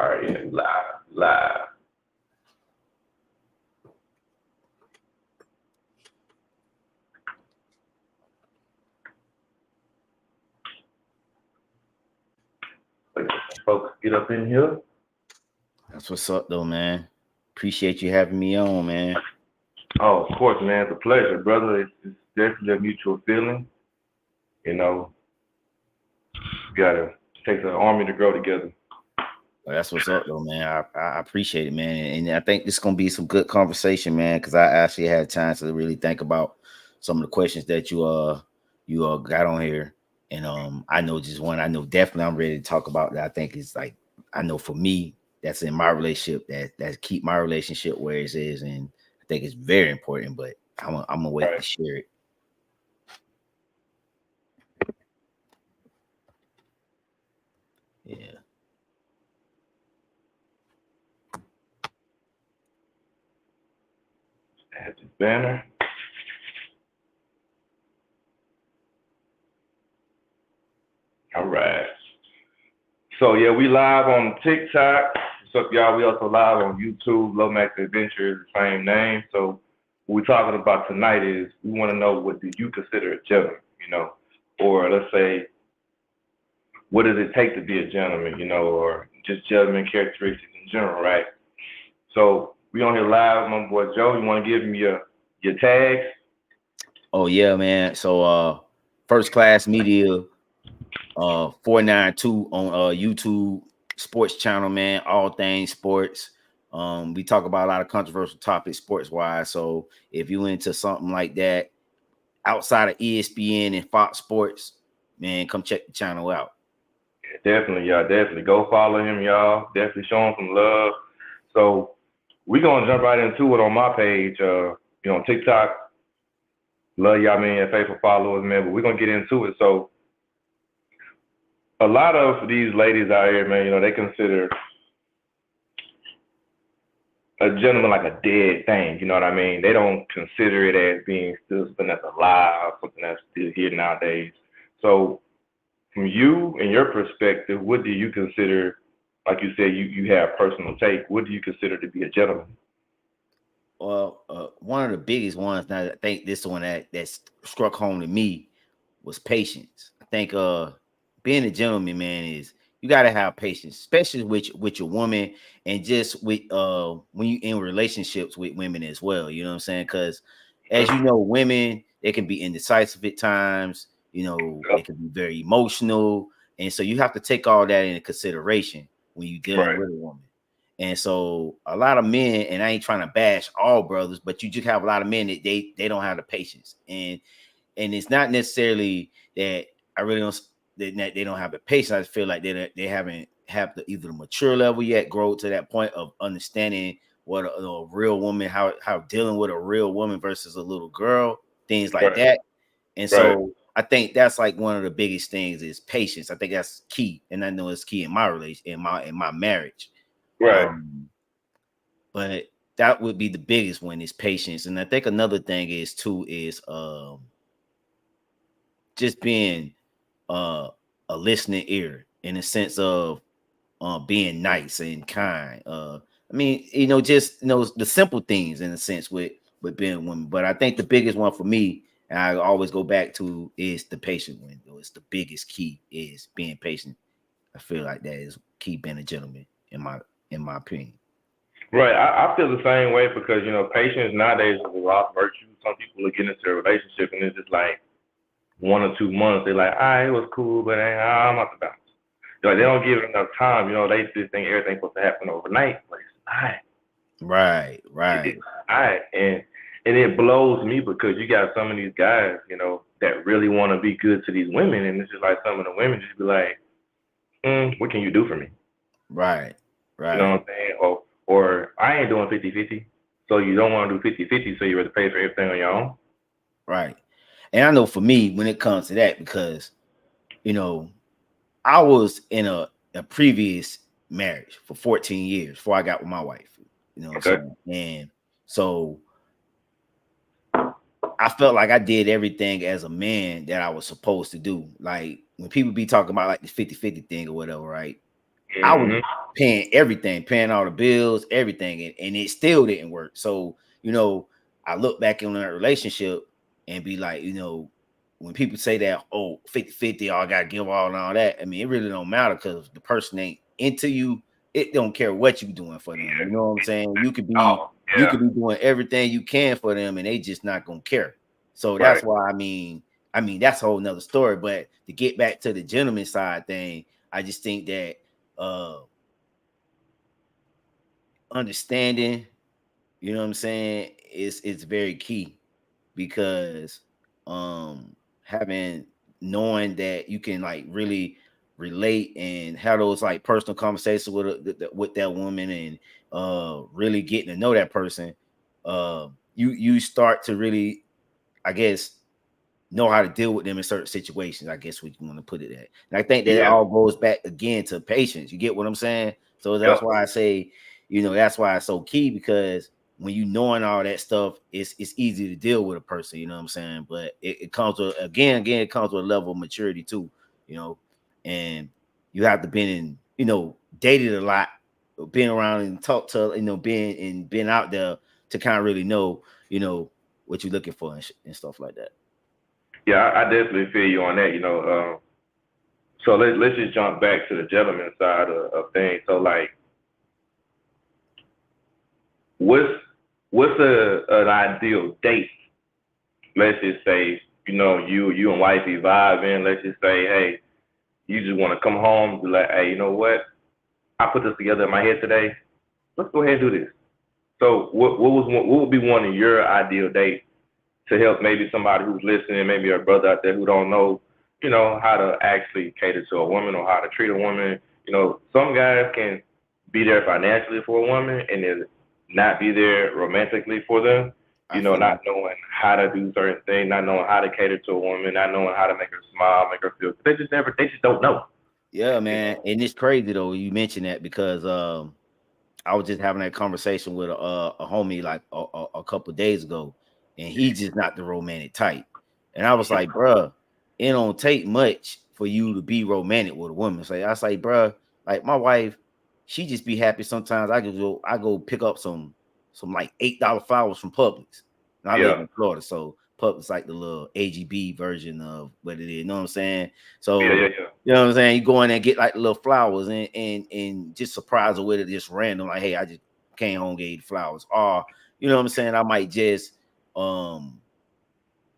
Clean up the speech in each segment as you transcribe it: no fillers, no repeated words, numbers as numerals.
All right, yeah, live. Wait till some folks get up in here. That's what's up, though, man. Appreciate you having me on, man. Oh, of course, man. It's a pleasure, brother. It's definitely a mutual feeling. You know, you gotta take the army to grow together. Well, that's what's up, though, man. I appreciate it, man, and I think this is gonna be some good conversation, man, because I actually had time to really think about some of the questions that you got on here, and I know just one. I know definitely I'm ready to talk about that. I think it's like I know for me that's in my relationship that keep my relationship where it is, and I think it's very important. But I'm gonna wait Right. to share it. Yeah. Add this banner. All right. So yeah, we live on TikTok. What's up, y'all? We also live on YouTube. Lomax Adventures, the same name. So what we're talking about tonight is we want to know, what do you consider a gentleman? You know, or let's say, what does it take to be a gentleman? You know, or just gentleman characteristics in general, right? So we on here live, my boy Joe. You want to give me your tags? Oh yeah, man. So First Class Media 492 on YouTube sports channel, man. All things sports. We talk about a lot of controversial topics sports wise. So if you into something like that outside of ESPN and Fox Sports, man, come check the channel out. Definitely, y'all. Definitely go follow him, y'all. Definitely show him some love. So we're gonna jump right into it on my page. On TikTok. Love y'all, man, faithful followers, man. But we're gonna get into it. So a lot of these ladies out here, man, they consider a gentleman like a dead thing. You know what I mean? They don't consider it as being still something that's alive, something that's still here nowadays. So from you and your perspective, what do you consider? Like you said, you have personal take. What do you consider to be a gentleman? Well, one of the biggest ones, now I think this one that struck home to me was patience. I think being a gentleman, man, is you gotta have patience, especially with your woman and just with when you in relationships with women as well. You know what I'm saying? Because as you know, women, they can be indecisive at times, they can be very emotional. And so you have to take all that into consideration when you're dealing Right. with a woman. And so a lot of men, and I ain't trying to bash all brothers, but you just have a lot of men that they don't have the patience. And it's not necessarily that I really don't that they don't have the patience. I just feel like they haven't have the either the mature level yet, grow to that point of understanding what a real woman, how dealing with a real woman versus a little girl, things like Right. that. And Right. so I think that's like one of the biggest things is patience. I think that's key, and I know it's key in my relation, in my marriage. Right. Um, but that would be the biggest one is patience. And I think another thing is too is just being uh a listening ear in the sense of being nice and kind. I mean, just the simple things in a sense with being a woman. But I think the biggest one for me, and I always go back to, is the patient window. It's the biggest key is being patient. I feel like that is key being a gentleman in my opinion. Right. I feel the same way because patience nowadays is a lot of virtue. Some people are getting into a relationship and it's just like 1 or 2 months. They're like, all right, it was cool, but I'm not the bounce. Like, they don't give it enough time. They just think everything's supposed to happen overnight. But it's not. Right, right, It's not. And it blows me because you got some of these guys, that really want to be good to these women, and it's just like some of the women just be like, what can you do for me? right, You know right, what I'm saying? Or I ain't doing 50-50. So you don't want to do 50-50, so you rather pay for everything on your own. right. And I know for me, when it comes to that, because you know, I was in a previous marriage for 14 years before I got with my wife. You know what I'm Okay. saying? And so I felt like I did everything as a man that I was supposed to do. Like when people be talking about like the 50-50 thing or whatever, right? I was Mhm. paying everything, paying all the bills, everything, and it still didn't work. So, I look back on that relationship and be like, when people say that, oh, 50-50, I gotta give all and all that. I mean, it really don't matter because the person ain't into you. It don't care what you doing for them. You know what I'm saying? You could be Oh, yeah. doing everything you can for them, and they just not gonna care. So Right. that's why that's a whole nother story. But to get back to the gentleman side thing, I just think that uh understanding, you know what I'm saying, it's very key because having knowing that you can like really relate and have those like personal conversations with that woman and really getting to know that person, you start to really, I guess, know how to deal with them in certain situations. I guess we want to put it at. And I think that it Yeah. all goes back again to patience. You get what I'm saying? So that's Yep. why I say, that's why it's so key because when you knowing all that stuff, it's easy to deal with a person. You know what I'm saying? But it comes with it comes with a level of maturity too. You know, and you have to been in, dated a lot, been around and talked to, been out there to kind of really know, what you're looking for and stuff like that. Yeah, I definitely feel you on that. So let's just jump back to the gentleman side of things. So like, what's an ideal date? Let's just say, you and wifey vibing. Let's just say, hey, you just want to come home, be like, hey, you know what? I put this together in my head today. Let's go ahead and do this. So what would be one of your ideal dates to help maybe somebody who's listening, maybe a brother out there who don't know, how to actually cater to a woman or how to treat a woman. Some guys can be there financially for a woman and then not be there romantically for them. I feel Not knowing how to do certain things, not knowing how to cater to a woman, not knowing how to make her smile, make her feel. They just don't know. Yeah, You man, know. and it's crazy though you mentioned that because I was just having that conversation with a homie like a couple of days ago, and he's just not the romantic type, and I was like, bruh, it don't take much for you to be romantic with a woman. So I was like, bruh, like my wife, she just be happy sometimes. I go pick up some like $8 flowers from Publix, and I live Yeah. in Florida, so Publix like the little AGB version of what it is. You know what I'm saying? Yeah. So Yeah. Yeah. you know what I'm saying? You go in there and get like little flowers and just surprise her with it just random, like, hey, I just came home, gave you flowers. Or, you know what I'm saying? I might just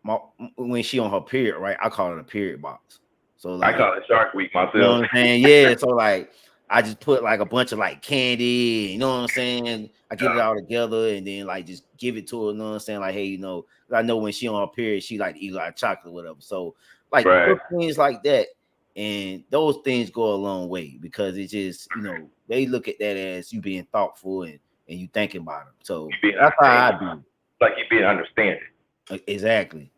my when she on her period, right? I call it a period box. So I like, call it Shark Week you know myself. what I'm saying? Yeah. So like I just put like a bunch of like candy, you know what I'm saying? I get it Yeah. all together and then like just give it to her, you know what I'm saying? Like, hey, 'cause I know when she on her period, she like to eat like chocolate or whatever. So like Right. little things like that. And those things go a long way because it's just, they look at that as you being thoughtful and you thinking about them. So You being that's how I understanding. do Like you being understanding. it. Exactly.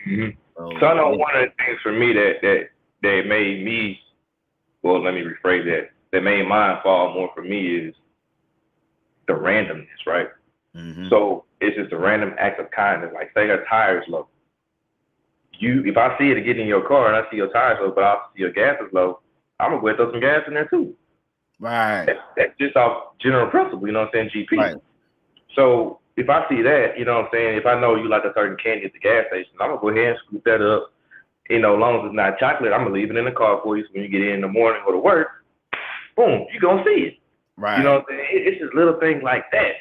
Hmm. So I So know yeah. one of the things for me that made me, well, let me rephrase that. That made mine fall more for me is the randomness, right? Mm-hmm. So it's just a random act of kindness. Like say her tires low. If I see it get in your car and I see your tires low, but I see your gas is low, I'm gonna go and throw some gas in there too. Right. That's just off general principle, you know what I'm saying? GP. Right. So if I see that, you know what I'm saying, if I know you like a certain candy at the gas station, I'm gonna go ahead and scoop that up. As long as it's not chocolate, I'm gonna leave it in the car for you. So when you get in the morning or to work, boom, you gonna see it. You know Right. what I'm saying? It's just little things like that.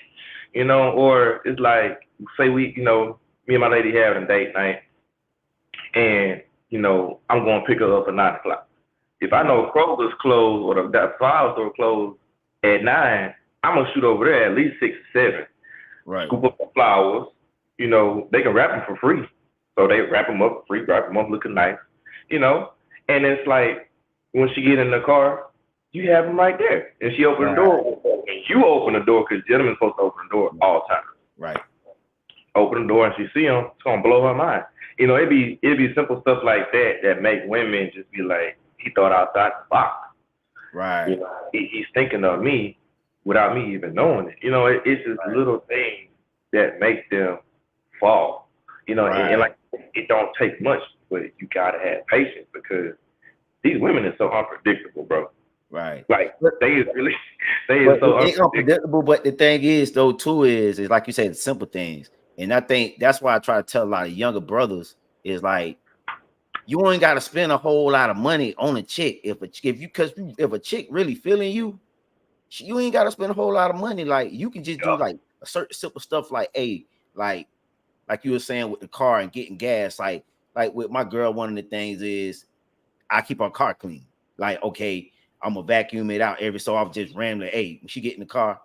Or it's like say me and my lady having a date night, and I'm gonna pick her up at 9 o'clock. If I know Kroger's closed or that flower store closed at 9, I'm gonna shoot over there at least 6 or 7. Right. Scoop up the flowers. They can wrap them for free. So they wrap them up for free, wrap them up looking nice. You know, and it's like when she get in the car, you have them right there, and she open the Right. door, and you open the door because gentlemen's supposed to open the door all the time. Right. Open the door and she see them, it's gonna blow her mind. It'd be simple stuff like that that make women just be like, he thought outside the box. Right. He's thinking of me without me even knowing it. It's just Right. little things that make them fall. And Right. like it don't take much, but you gotta have patience because these women are so unpredictable, bro. Right. Like But they is really they is but so it unpredictable. unpredictable. But the thing is, though, too, is like you said, the simple things. And I think that's why I try to tell a lot of younger brothers is like you ain't got to spend a whole lot of money on a chick if a chick really feeling you, you ain't got to spend a whole lot of money. Like you can just do Yeah. like a certain simple stuff like like like you were saying with the car and getting gas. Like with my girl, one of the things is I keep our car clean. Like, okay, I'm gonna vacuum it out every so often, just randomly. Hey, when she get in the car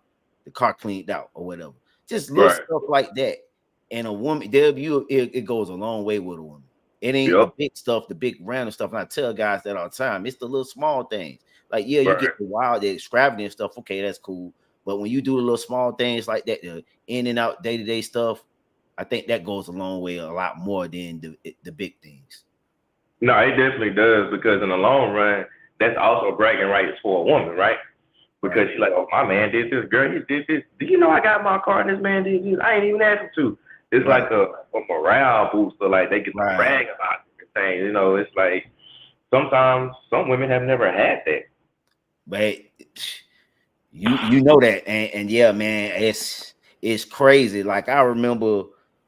cleaned out or whatever. Just little Right. stuff like that. And a woman, it goes a long way with a woman. It ain't the Yep. big stuff, the big random stuff. And I tell guys that all the time. It's the little small things. Like, yeah, you get Right. the wild, the extravagant stuff. Okay, that's cool. But when you do the little small things like that, the in and out day-to-day stuff, I think that goes a long way, a lot more than the big things. No, it definitely does because in the long run, that's also bragging rights for a woman, right? Because Right. she's like, oh, my man did this, girl, he did this. Do you know I got my car and this man did this? I ain't even asked him to. It's Right. like a morale booster. Like they get to Right. brag about different things. You know, it's like sometimes some women have never had that. But you know that, and yeah, man, it's crazy. Like I remember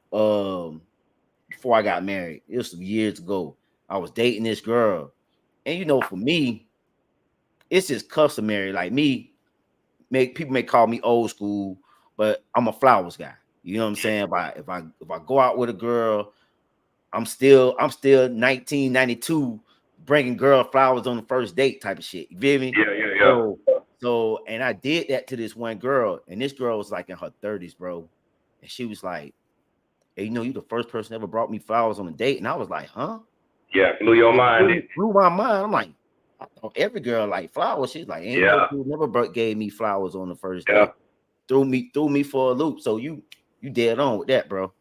before I got married, it was some years ago. I was dating this girl, and for me, it's just customary. Like me, make people may call me old school, but I'm a flowers guy. You know what I'm saying? If I go out with a girl, I'm still 1992 bringing girl flowers on the first date type of shit. You feel me? Yeah, yeah, So yeah. and I did that to this one girl, and this girl was like in her 30s, bro. And she was like, hey, you the first person ever brought me flowers on a date. And I was like, huh? Yeah, blew your It mind. blew my mind. I'm like, I thought every girl like flowers. She's like, ain't no Yeah, dude never gave me flowers on the first yeah. date. Threw me for a loop. So you dead on with that, bro.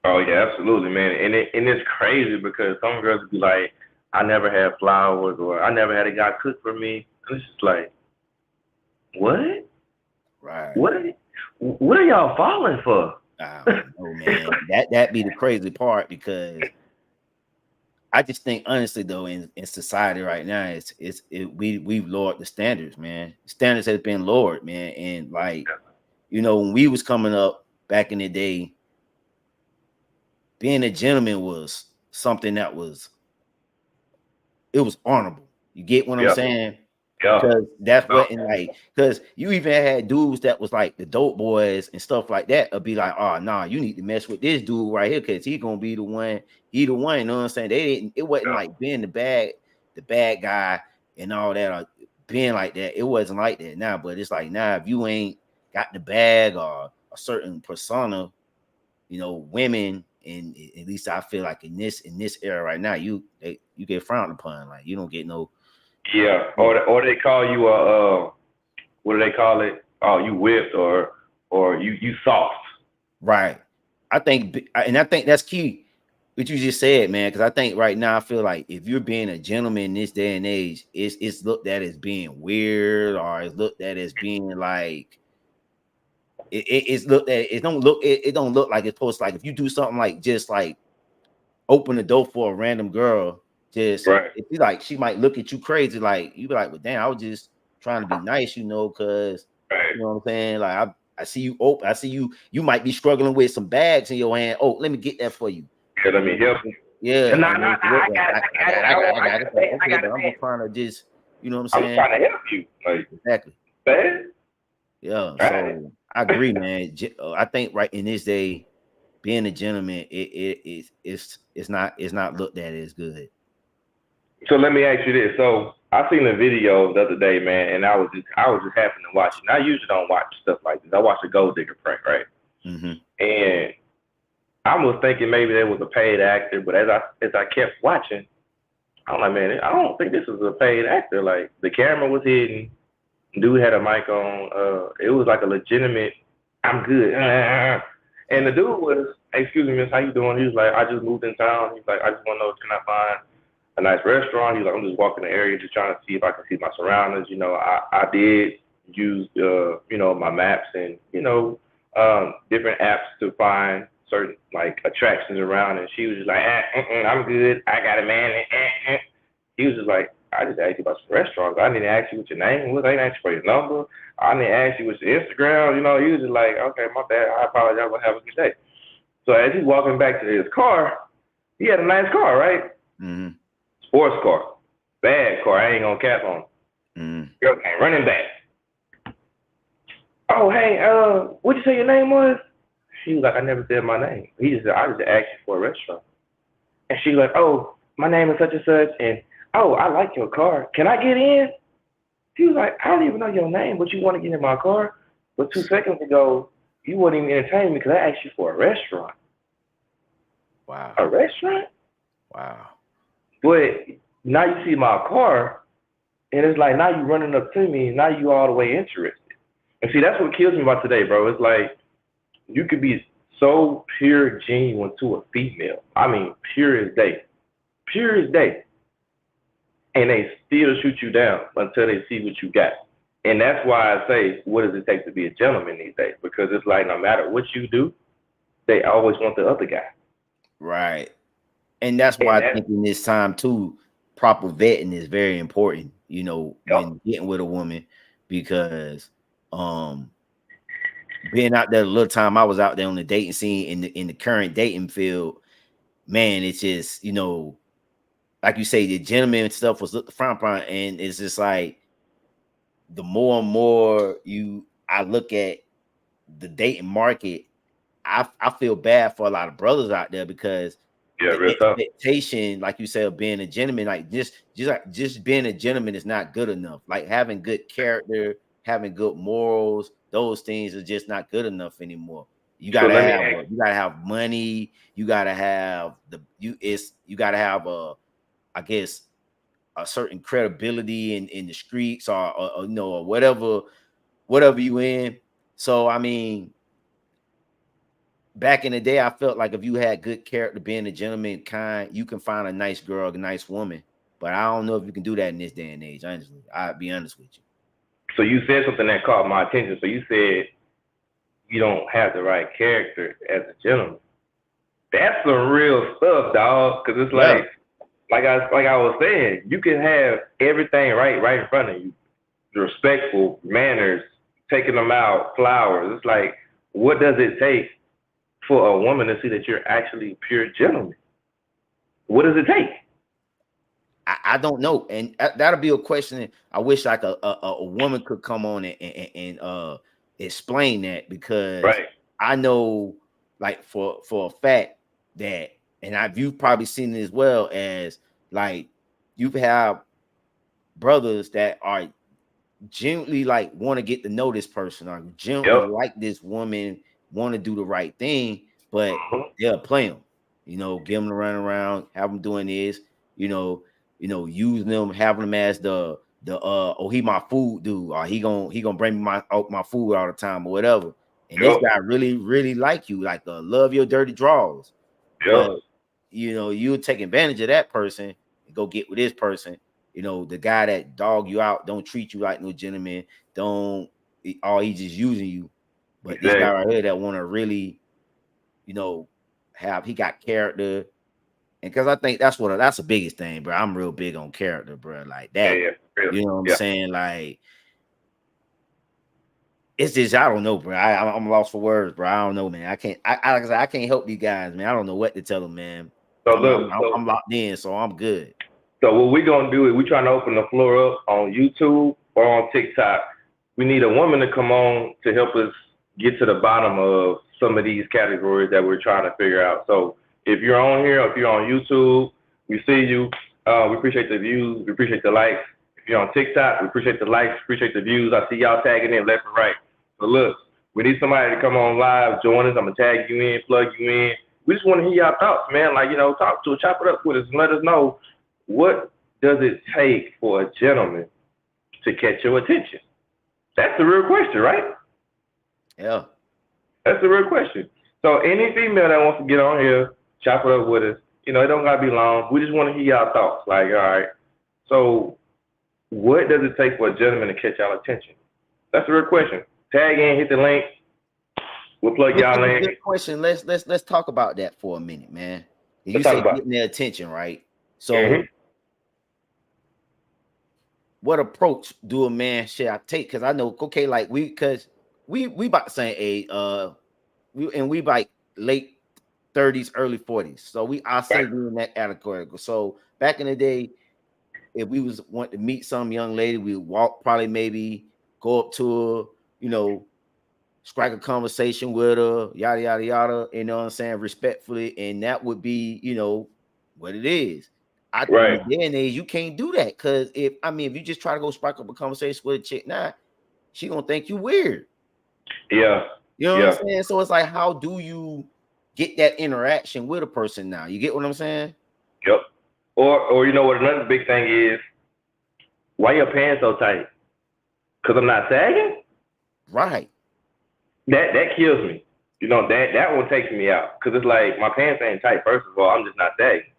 Oh yeah, absolutely, man. And it's crazy because some girls be like, I never had flowers or I never had a guy cook for me. And it's just like, what? Right. What? What are y'all falling for? I don't know, man. That be the crazy part because I just think honestly though, in society right now, we've lowered the standards, man. Standards has been lowered, man. And like, when we was coming up back in the day, being a gentleman was something that it was honorable. You get what I'm Yeah, saying? yeah. Because that's No, what, and like, because you even had dudes that was like the dope boys and stuff like that would be like, oh nah, you need to mess with this dude right here because he gonna be the one, you know what I'm saying? It wasn't yeah, like being the bad guy and all that, or being like that. It wasn't like that now, but it's like now if you ain't got the bag or a certain persona, women, and at least I feel like in this era right now, you get frowned upon. Like you don't get no. yeah. Or they call you what do they call it? Oh, you whipped or you soft. Right. I think that's key. What you just said, man, because I think right now I feel like if you're being a gentleman in this day and age, it's looked at as being weird, or it's looked at as being like it's looked at. It don't look like it's supposed to. Like if you do something like just like open the door for a random girl, just Right, if you like, she might look at you crazy. Like you be like, well, damn, I was just trying to be nice, because right. you know what I'm saying. Like I see you open. I see you. You might be struggling with some bags in your hand. Oh, let me get that for you. Yeah, let And me then, help you. yeah, No, and no, no, then I got it, I got it. It's like, I okay, got but it, I'm man. just trying to just, you know what I'm I'm saying? trying to help you. Like, Exactly. man, Yeah. right. So I agree, man. I think right in this day, being a gentleman, it's not looked at as good. So let me ask you this. So I seen a video the other day, man, and I was just happening to watch it. And I usually don't watch stuff like this. I watch the Gold Digger prank, right? Mm-hmm. And I was thinking maybe there was a paid actor, but as I kept watching, I'm like, man, I don't think this is a paid actor. Like the camera was hidden, dude had a mic on. It was like a legitimate. I'm good. And the dude was, hey, excuse me, miss, how you doing? He was like, I just moved in town. He's like, I just want to know, can I find a nice restaurant? He's like, I'm just walking the area, just trying to see if I can see my surroundings. I did use, my maps and, different apps to find certain like attractions around. And she was just like, I'm good. I got it, man. He was just like, I just asked you about some restaurants. I didn't ask you what your name was. I didn't ask you for your number. I didn't ask you what your Instagram. You know, he was just like, okay, my bad. I apologize. We'll have a good day. So as he's walking back to his car, he had a nice car, right? Mm-hmm. Sports car. Bad car. I ain't gonna cap on. Mm-hmm. Girl came running back. Oh, hey, what'd you say your name was? She was like, I never said my name. He just said, I just asked you for a restaurant. And she was like, oh, my name is such and such, and oh, I like your car. Can I get in? He was like, I don't even know your name, but you want to get in my car? But 2 seconds ago, you wouldn't even entertain me because I asked you for a restaurant. Wow. A restaurant? Wow. But now you see my car, and it's like, now you running up to me, and now you all the way interested. And see, that's what kills me about today, bro. It's like, you could be so pure, genuine to a female. I mean, pure as day. Pure as day. And they still shoot you down until they see what you got. And that's why I say, what does it take to be a gentleman these days? Because it's like, no matter what you do, they always want the other guy. Right. And that's why I think in this time too, proper vetting is very important, you know, when getting with a woman, because being out there a little time I was out there on the dating scene in the current dating field, man, it's just, you know, like you say, the gentleman stuff was the front line, and it's just like the more and more I look at the dating market, I feel bad for a lot of brothers out there because the expectation, like you said, of being a gentleman, like just being a gentleman is not good enough. Like having good character, having good morals, those things are just not good enough anymore. You gotta have money. You gotta have I guess a certain credibility in the streets or you know, or whatever you in. So I mean, back in the day, I felt like if you had good character, being a gentleman, kind, you can find a nice girl, a nice woman. But I don't know if you can do that in this day and age. Honestly, I'll be honest with you. So you said something that caught my attention. So you said you don't have the right character as a gentleman. That's some real stuff, dog. Because it's like I was saying, you can have everything right in front of you. Respectful manners, taking them out, flowers. It's like, what does it take for a woman to see that you're actually a pure gentleman? What does it take? I don't know, and that'll be a question. I wish like a woman could come on and explain that, because I know, like for a fact that, and you've probably seen it as well, as like you have brothers that are genuinely like want to get to know this person, or genuinely like this woman, want to do the right thing, but they'll play them, you know, give them to run around, have them doing this, you know, using them, having them as the he my food dude, or he gonna bring me my food all the time or whatever. And this guy really like you, like love your dirty draws. But you know, you take advantage of that person and go get with this person. You know, the guy that dog you out, don't treat you like no gentleman, he's just using you. But this guy right here that want to really, you know, he got character. And because I think that's the biggest thing, bro. I'm real big on character, bro. Like that. You know what I'm saying? Like, it's just, I don't know, bro. I'm lost for words, bro. I don't know, man. I can't help these guys, man. I don't know what to tell them, man. So I'm locked in, so I'm good. So what we're gonna do is we're trying to open the floor up on YouTube or on TikTok. We need a woman to come on to help us get to the bottom of some of these categories that we're trying to figure out. So if you're on here, or if you're on YouTube, we see you. We appreciate the views. We appreciate the likes. If you're on TikTok, we appreciate the likes, appreciate the views. I see y'all tagging in left and right. So look, we need somebody to come on live, join us. I'm gonna tag you in, plug you in. We just want to hear y'all thoughts, man. Like, you know, talk to us, chop it up with us, and let us know, what does it take for a gentleman to catch your attention? That's the real question, right? Yeah. That's the real question. So any female that wants to get on here, chop it up with us, you know, it don't gotta be long. We just want to hear y'all thoughts. Like, all right, so what does it take for a gentleman to catch y'all attention? That's the real question. Tag in, hit the link. We'll plug y'all in. Good question. Let's talk about that for a minute, man. You say getting their attention, right? So what approach do a man should I take? Because I know, okay, like we about the same age, we like late 30s, early 40s. So I say we in that category. So back in the day, if we was want to meet some young lady, we would walk, probably maybe go up to her, strike a conversation with her, yada yada yada. You know what I'm saying? Respectfully, and that would be, what it is. In the day and age, you can't do that because if you just try to go strike up a conversation with a chick, she gonna think you weird. Yeah. You know what I'm saying? So it's like, how do you get that interaction with a person now? You get what I'm saying? Yep. Or you know what another big thing is? Why your pants so tight? Because I'm not sagging? Right. That kills me. That one takes me out. Because it's like, my pants ain't tight, first of all. I'm just not sagging.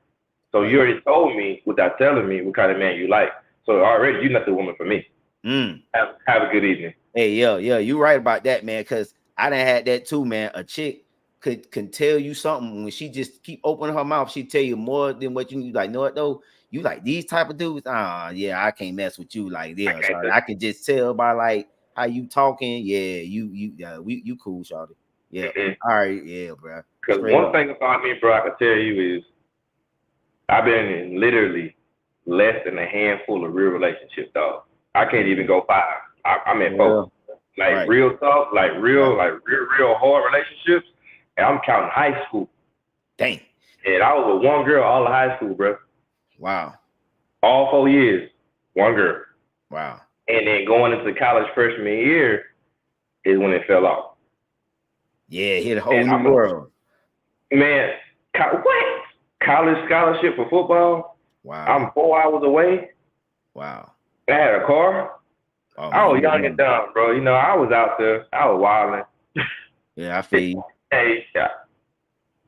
So you already told me without telling me what kind of man you like. So already you're not the woman for me. Have a good evening. Hey, you're right about that, man. Because I done had that too, man. A chick can tell you something when she just keep opening her mouth. She tell you more than what you like. Know what though? You like these type of dudes? Yeah, I can't mess with you. Like, yeah, I can just tell by like how you talking. Yeah, you cool, shawty. Yeah, all right, yeah, bro. Because one thing about me, bro, I can tell you is I've been in literally less than a handful of real relationships, dog. I can't even go 5. I'm at 4. Like real talk, like real hard relationships. And I'm counting high school. Dang. And I was with one girl all of high school, bro. Wow. All 4 years, one girl. Wow. And then going into college freshman year is when it fell off. Yeah, hit a whole new world. Man, what? College scholarship for football? Wow. I'm 4 hours away. Wow. I had a car. I was young and dumb, bro. I was out there. I was wilding. Yeah, I feel you. Hey,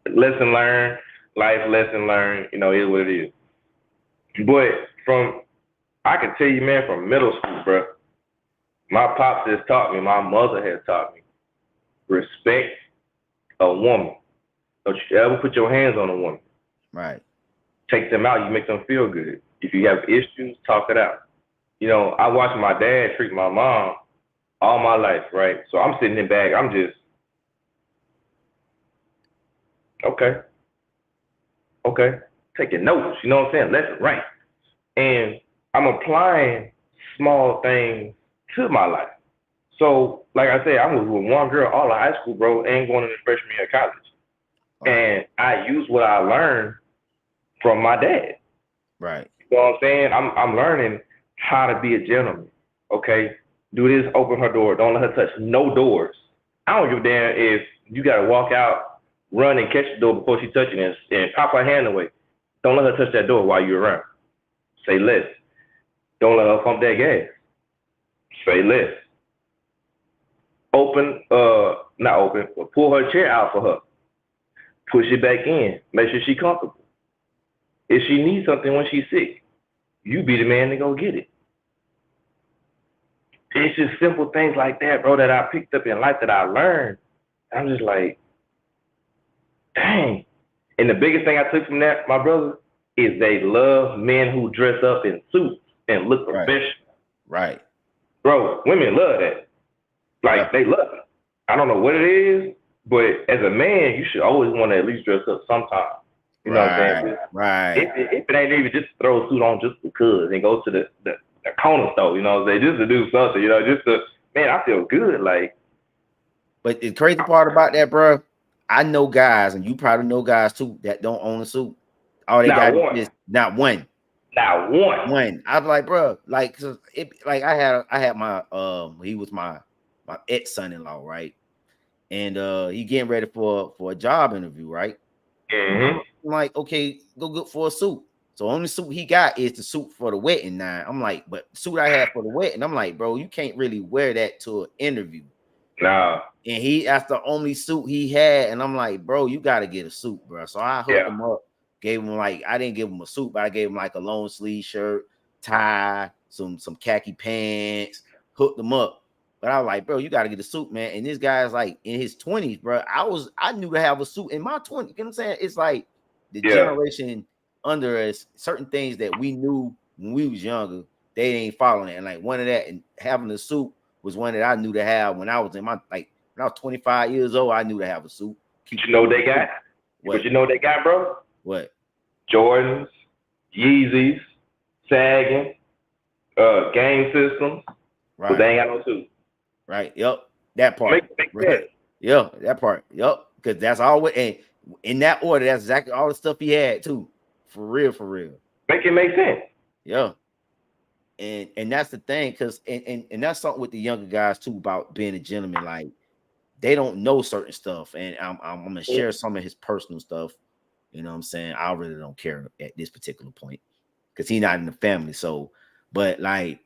lesson learned, life lesson learned, is what it is. But I can tell you, man, from middle school, bro, my pops has taught me, my mother has taught me, respect a woman. Don't you ever put your hands on a woman. Right. Take them out, you make them feel good. If you have issues, talk it out. I watched my dad treat my mom all my life, right? So I'm sitting in back, I'm just, okay, taking notes, you know what I'm saying? Left and right. And I'm applying small things to my life. So, like I said, I was with one girl all of high school, bro, and going into freshman year of college. Wow. And I used what I learned from my dad. Right. You know what I'm saying? I'm learning how to be a gentleman. Okay? Do this, open her door. Don't let her touch no doors. I don't give a damn if you got to walk out, run and catch the door before she touching it and pop her hand away. Don't let her touch that door while you're around. Say less. Don't let her pump that gas. Say less. Not open, but pull her chair out for her. Push it back in. Make sure she's comfortable. If she needs something when she's sick, you be the man to go get it. It's just simple things like that, bro, that I picked up in life that I learned. I'm just like, dang. And the biggest thing I took from that, my brother, is they love men who dress up in suits and look professional. Right. Bro, women love that. Like, they love it. I don't know what it is, but as a man, you should always want to at least dress up sometime. You know what I'm saying? Right. If it ain't even just to throw a suit on just because and go to the corner store, you know what I'm saying? Just to do something, just to, man, I feel good. Like, but the crazy part about that, bro, I know guys, and you probably know guys too, that don't own a suit. All they got is not one. Not one. I'm like, bro, like, I had my he was my ex son-in-law, right? And he getting ready for a job interview, right? Mm-hmm. I'm like, okay, go good for a suit. So only suit he got is the suit for the wedding. Now I'm like, but the suit I had for the wedding, I'm like, bro, you can't really wear that to an interview. No. And that's the only suit he had, and I'm like, bro, you got to get a suit, bro. So I hooked him up, gave him I didn't give him a suit, but I gave him like a long sleeve shirt, tie, some khaki pants, hooked him up. But I was like, bro, you got to get a suit, man. And this guy's like in his 20s, bro. I knew to have a suit in my 20s. You know what I'm saying? It's like the generation under us, certain things that we knew when we was younger, they ain't following it. And like one of that, and having a suit was one that I knew to have when I was in my when I was 25 years old. I knew to have a suit. You know what they got? What? But you know what they got, bro? What? Jordans, Yeezys, sagging, game systems. Right. But they ain't got no suit. Right. Yep. That part. Make right. sense. Yeah, that part. Yep. Because that's all. And in that order, that's exactly all the stuff he had too. For real. For real. Make it make sense. Yeah. And that's the thing, because and that's something with the younger guys too about being a gentleman. Like they don't know certain stuff, and I'm gonna share some of his personal stuff. You know what I'm saying? I really don't care at this particular point because he's not in the family. So, but like,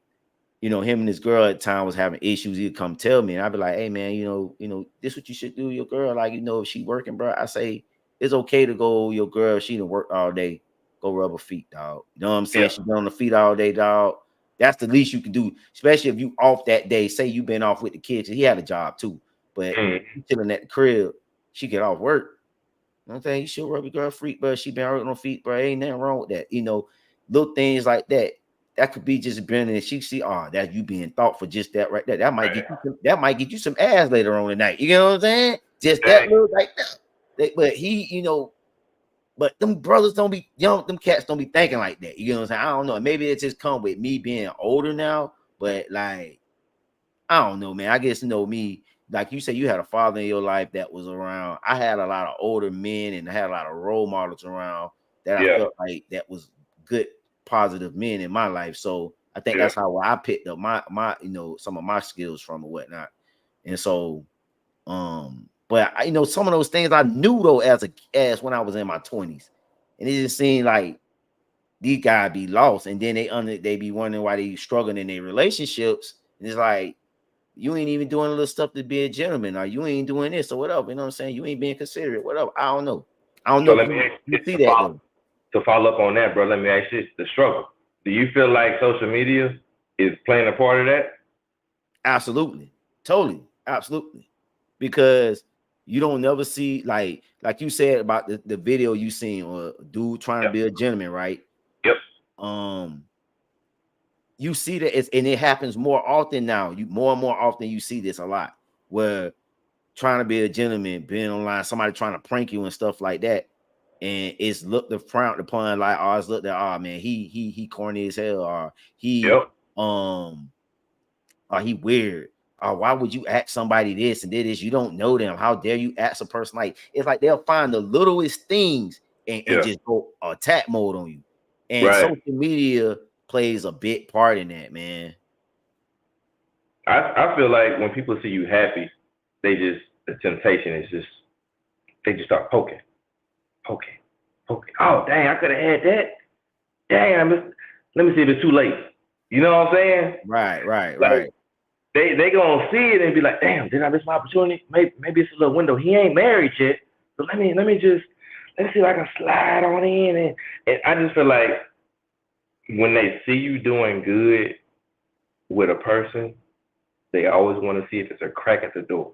you know, him and his girl at the time was having issues. He'd come tell me, and I'd be like, "Hey, man, you know, this what you should do. Your girl, like, you know, if she working, bro, I say it's okay to go. Your girl, she done work all day. Go rub her feet, dog. You know what I'm saying? Yeah. She been on the feet all day, dog. That's the least you can do, especially if you off that day. Say you been off with the kids. He had a job too, but chilling at the crib, she get off work. You know what I'm saying? You should rub your girl feet, bro. She been hurting on feet, bro. Ain't nothing wrong with that. You know, little things like that. That could be just being and she see, oh, that you being thoughtful, just that right there. That might get you some ass later on tonight. You know what I'm saying? Just that little like that. But he, you know, but them brothers don't be young, them cats don't be thinking like that. You know what I'm saying? I don't know. Maybe it just come with me being older now, but like, I don't know, man. I guess, you know, me, like you said, you had a father in your life that was around. I had a lot of older men and I had a lot of role models around that I felt like that was good, positive men in my life. So I think that's how I picked up my you know, some of my skills from or whatnot. And so but I, you know, some of those things I knew though as when I was in my 20s. And it just seemed like these guys be lost, and then they be wondering why they struggling in their relationships. And it's like, you ain't even doing a little stuff to be a gentleman, or you ain't doing this or whatever. You know what I'm saying? You ain't being considerate, whatever. I don't know. So let me see that. To follow up on that, bro, let me ask you the struggle. Do you feel like social media is playing a part of that? Absolutely. Totally. Absolutely. Because you don't never see, like you said about the video you seen, or a dude trying to be a gentleman, right? Yep. You see that and it happens more often now. More and more often you see this a lot, where trying to be a gentleman, being online, somebody trying to prank you and stuff like that, and it's looked frowned upon, like, oh, it's looked at, oh man, he corny as hell, or he he weird. Why would you ask somebody this and did this? You don't know them. How dare you ask a person? Like, it's like they'll find the littlest things and just go attack mode on you. And social media plays a big part in that, man. I feel like when people see you happy, the temptation is they just start poking. Oh, dang, I could have had that. Dang, let me see if it's too late. You know what I'm saying? Right. They gonna see it and be like, damn, did I miss my opportunity? Maybe it's a little window. He ain't married yet, but let me see if I can slide on in. And I just feel like when they see you doing good with a person, they always want to see if it's a crack at the door.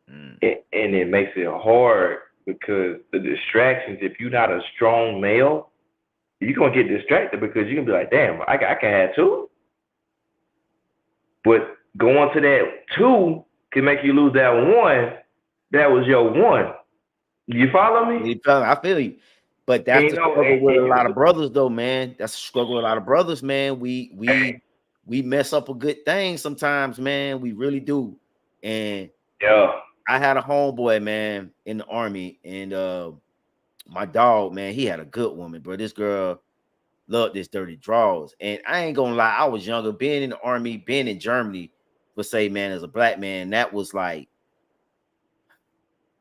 And it makes it hard because the distractions, if you're not a strong male, you're going to get distracted because you're going to be like, damn, I can have two. But going to that two can make you lose that one. That was your one. You follow me? I feel you. But that's the struggle with a lot of brothers, though, man. That's a struggle with a lot of brothers, man. We mess up a good thing sometimes, man. We really do. And I had a homeboy, man, in the Army, and my dog, man, he had a good woman, bro. This girl loved this dirty draws. And I ain't gonna lie, I was younger, being in the Army, being in Germany, but say, man, as a black man, that was like,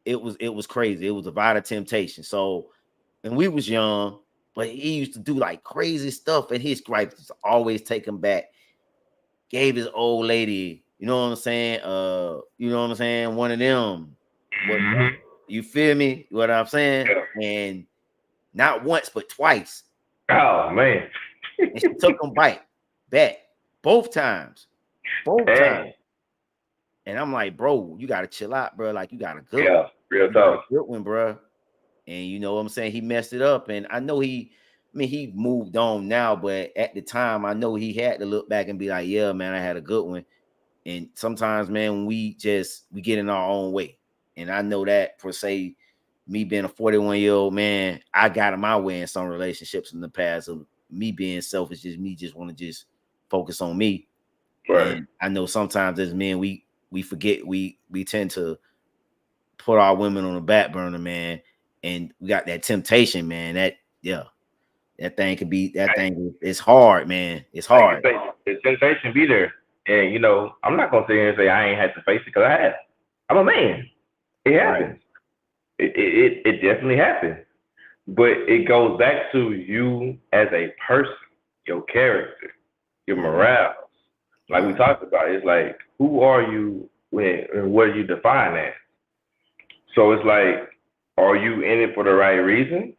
it was crazy. It was a lot of temptation. So, and we was young, but he used to do like crazy stuff, and his gripes always take him back. Gave his old lady, you know what I'm saying? One of them. You feel me? What I'm saying? And not once, but twice. Oh man. And she took him back both times. And I'm like, bro, you gotta chill out, bro. Like, you got a good real talk. Good one, bro. And you know what I'm saying? He messed it up. And I know he mean, he moved on now, but at the time, I know he had to look back and be like, yeah, man, I had a good one. And sometimes, man, when we get in our own way. And I know that per se, me being a 41-year-old man, I got in my way in some relationships in the past of me being selfish, just want to just focus on me. Right. And I know sometimes as men, we forget, we tend to put our women on the back burner, man. And we got that temptation, man. That thing could be, it's hard, man. It's hard. The temptation be there. And, you know, I'm not going to sit here and say I ain't had to face it because I have. I'm a man. It happens. Right. It definitely happens. But it goes back to you as a person, your character, your morale. Like we talked about, it's like, who are you and what do you define as? So it's like, are you in it for the right reason?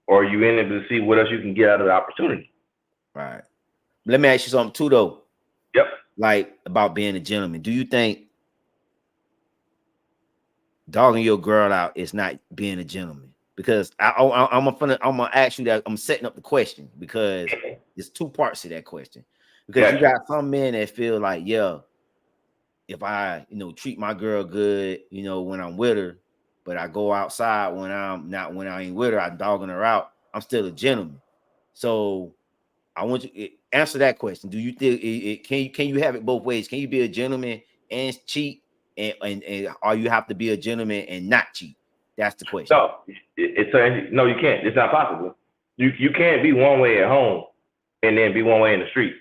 Or are you in it to see what else you can get out of the opportunity? Right. Let me ask you something too, though. Yep. Like about being a gentleman. Do you think dogging your girl out is not being a gentleman? Because I'm gonna ask you that. I'm setting up the question because there's two parts to that question. Because you got some men that feel like, yeah, if I, treat my girl good, when I'm with her, but I go outside when I ain't with her, I'm dogging her out, I'm still a gentleman. So I want you to answer that question. Do you think can you have it both ways? Can you be a gentleman and cheat, and or you have to be a gentleman and not cheat? That's the question. No, you can't. It's not possible. You can't be one way at home and then be one way in the street,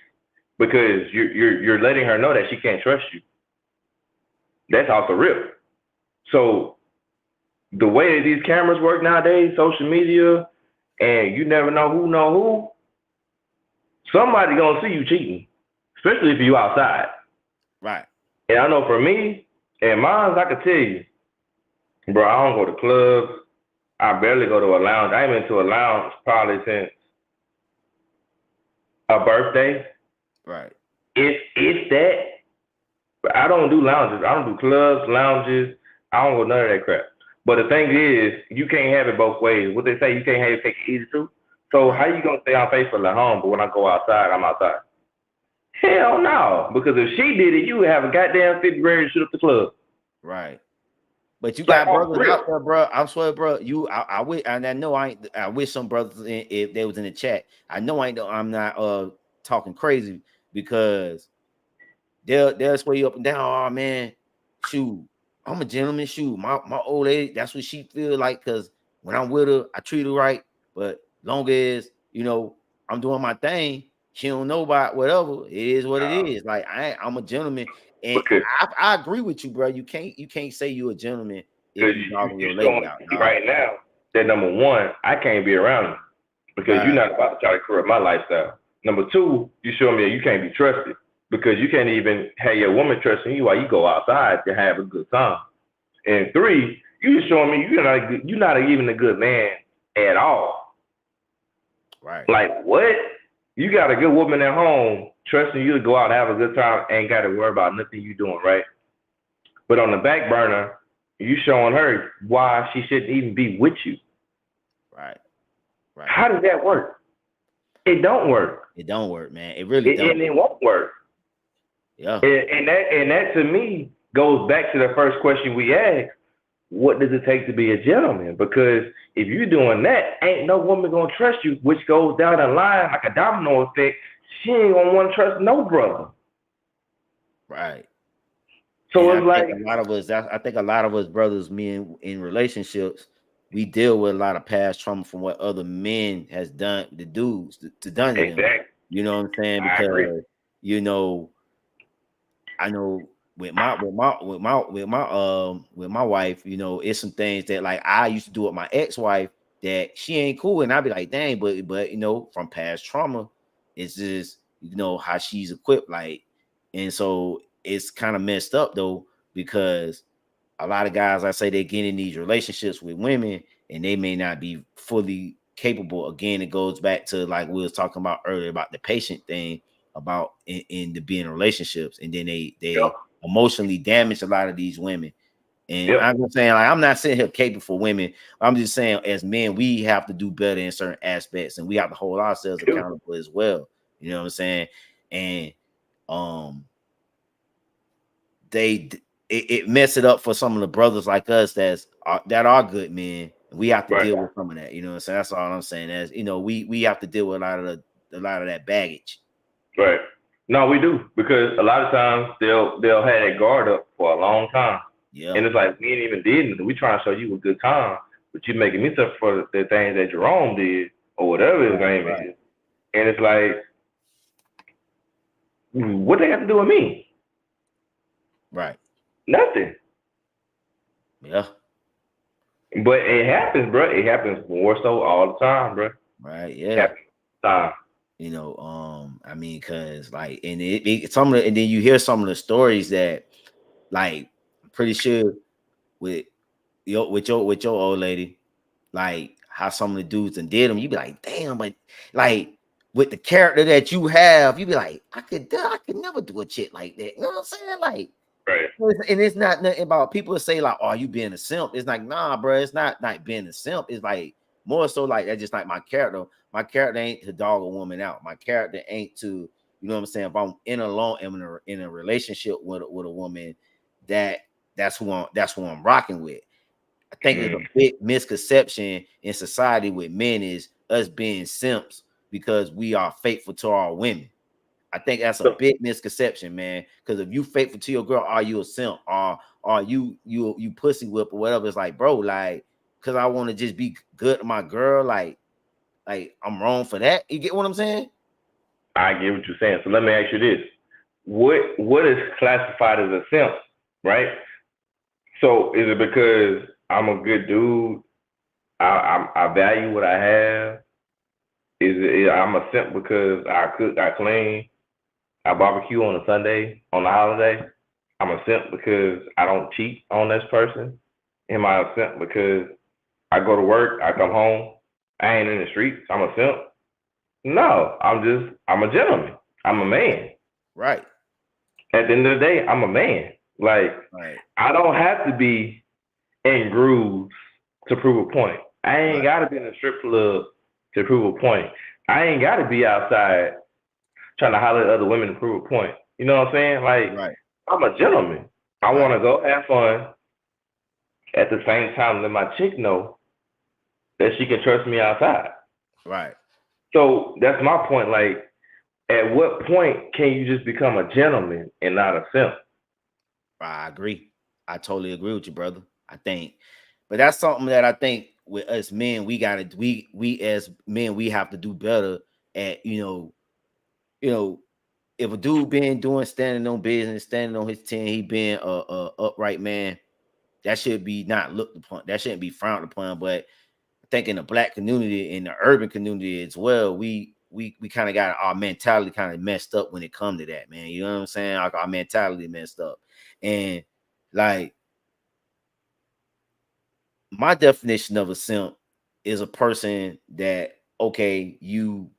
because you're letting her know that she can't trust you. That's off the rip. So the way that these cameras work nowadays, social media, and you never know who. Somebody gonna see you cheating, especially if you outside. Right. And I know for me and mine, I can tell you, bro, I don't go to clubs. I barely go to a lounge. I ain't been to a lounge probably since a birthday. Right. It's that. But I don't do lounges. I don't do clubs, lounges. I don't go none of that crap. But the thing is, you can't have it both ways. What they say, you can't have it take it easy too. So how you gonna say I'm faithful at home, but when I go outside, I'm outside? Hell no. Because if she did it, you would have a goddamn 5th grader shoot up the club. Right. But you got brothers out there, bro. I swear, bro. I wish, and I know I wish some brothers, if they was in the chat. I know I'm not talking crazy, because they'll swear you up and down. Oh man, shoot, I'm a gentleman. Shoot, my old lady, that's what she feel like. Cause when I'm with her, I treat her right. But long as I'm doing my thing, she don't know about whatever. It is what it is. Like I'm a gentleman. And I agree with you, bro. You can't say you're a gentleman if you dogging your lady out. Right now, that number one, I can't be around you because you're not about to try to corrupt my lifestyle. Number two, you show me that you can't be trusted because you can't even have your woman trusting you while you go outside to have a good time. And three, you showing me you're not even a good man at all. Right. Like what? You got a good woman at home trusting you to go out and have a good time, ain't got to worry about nothing you doing, right? But on the back burner, you showing her why she shouldn't even be with you. Right. How does that work? It don't work. It don't work, man. It really don't. And it won't work. Yeah. And that to me goes back to the first question we asked. What does it take to be a gentleman? Because if you're doing that, ain't no woman gonna trust you, which goes down the line like a domino effect. She ain't gonna want to trust no brother. Right. So and it's like I think a lot of us brothers, men in relationships, we deal with a lot of past trauma from what other men has done, the dudes to done to them. You know what I'm saying? Because I know with my wife, it's some things that like I used to do with my ex-wife that she ain't cool, and I'd be like, dang, but from past trauma, it's just how she's equipped, like, and so it's kind of messed up though, because a lot of guys, I say, they get in these relationships with women and they may not be fully capable. Again, it goes back to like we was talking about earlier about the patient thing about in the being in relationships, and then they emotionally damage a lot of these women, And I'm just saying, like, I'm not sitting here caping for women. I'm just saying, as men, we have to do better in certain aspects, and we have to hold ourselves accountable as well. You know what I'm saying? And it mess it up for some of the brothers like us that are good men. We have to deal with some of that. You know what I'm saying? That's all I'm saying. As you know, we have to deal with a lot of that baggage. Right. No, we do, because a lot of times they'll have that guard up for a long time. Yeah. And it's like, we ain't even did anything. We trying to show you a good time, but you making me suffer for the things that Jerome did or whatever his name is. And it's like, what they have to do with me? Right. Nothing. Yeah. But it happens, bro. It happens more so all the time, bro. Right. Yeah. You know, I mean, cause like, and and then you hear some of the stories that, like, I'm pretty sure with your old lady, like how some of the dudes and did them, you be like, damn, but like with the character that you have, you be like, I could never do a shit like that. You know what I'm saying? Like, right. And it's not nothing about people say like, oh, you being a simp. It's like, nah, bro, it's not like being a simp. It's like more so like that's just like my character. My character ain't to dog a woman out. My character ain't to, you know what I'm saying? If I'm in a relationship with a woman, that's who I'm rocking with. I think there's a big misconception in society with men is us being simps because we are faithful to our women. I think that's a big misconception, man. Because if you faithful to your girl, are you a simp? Or you pussy whip or whatever? It's like, bro, like, because I want to just be good to my girl, like I'm wrong for that. You get what I'm saying? I get what you're saying. So let me ask you this: what is classified as a simp, right? So is it because I'm a good dude? I value what I have. Is it I'm a simp because I cook, I clean, I barbecue on a Sunday, on a holiday? I'm a simp because I don't cheat on this person? Am I a simp because I go to work, I come home, I ain't in the streets? I'm a simp? No, I'm a gentleman. I'm a man. Right. At the end of the day, I'm a man. Like, I don't have to be in grooves to prove a point. I ain't got to be in a strip club to prove a point. I ain't got to be outside trying to holler at other women to prove a point. You know what I'm saying? Like, I'm a gentleman. I want to go have fun. At the same time, let my chick know that she can trust me outside. Right. So that's my point. Like, at what point can you just become a gentleman and not a simp? I agree. I totally agree with you, brother. I think, but that's something that I think with us men, we as men, we have to do better at, you know, if a dude standing on business, standing on his 10, he being a upright man, that should be not looked upon. That shouldn't be frowned upon. But I think in the black community, in the urban community as well, we kind of got our mentality kind of messed up when it comes to that, man. You know what I'm saying? Like our mentality messed up. And like my definition of a simp is a person that, okay, you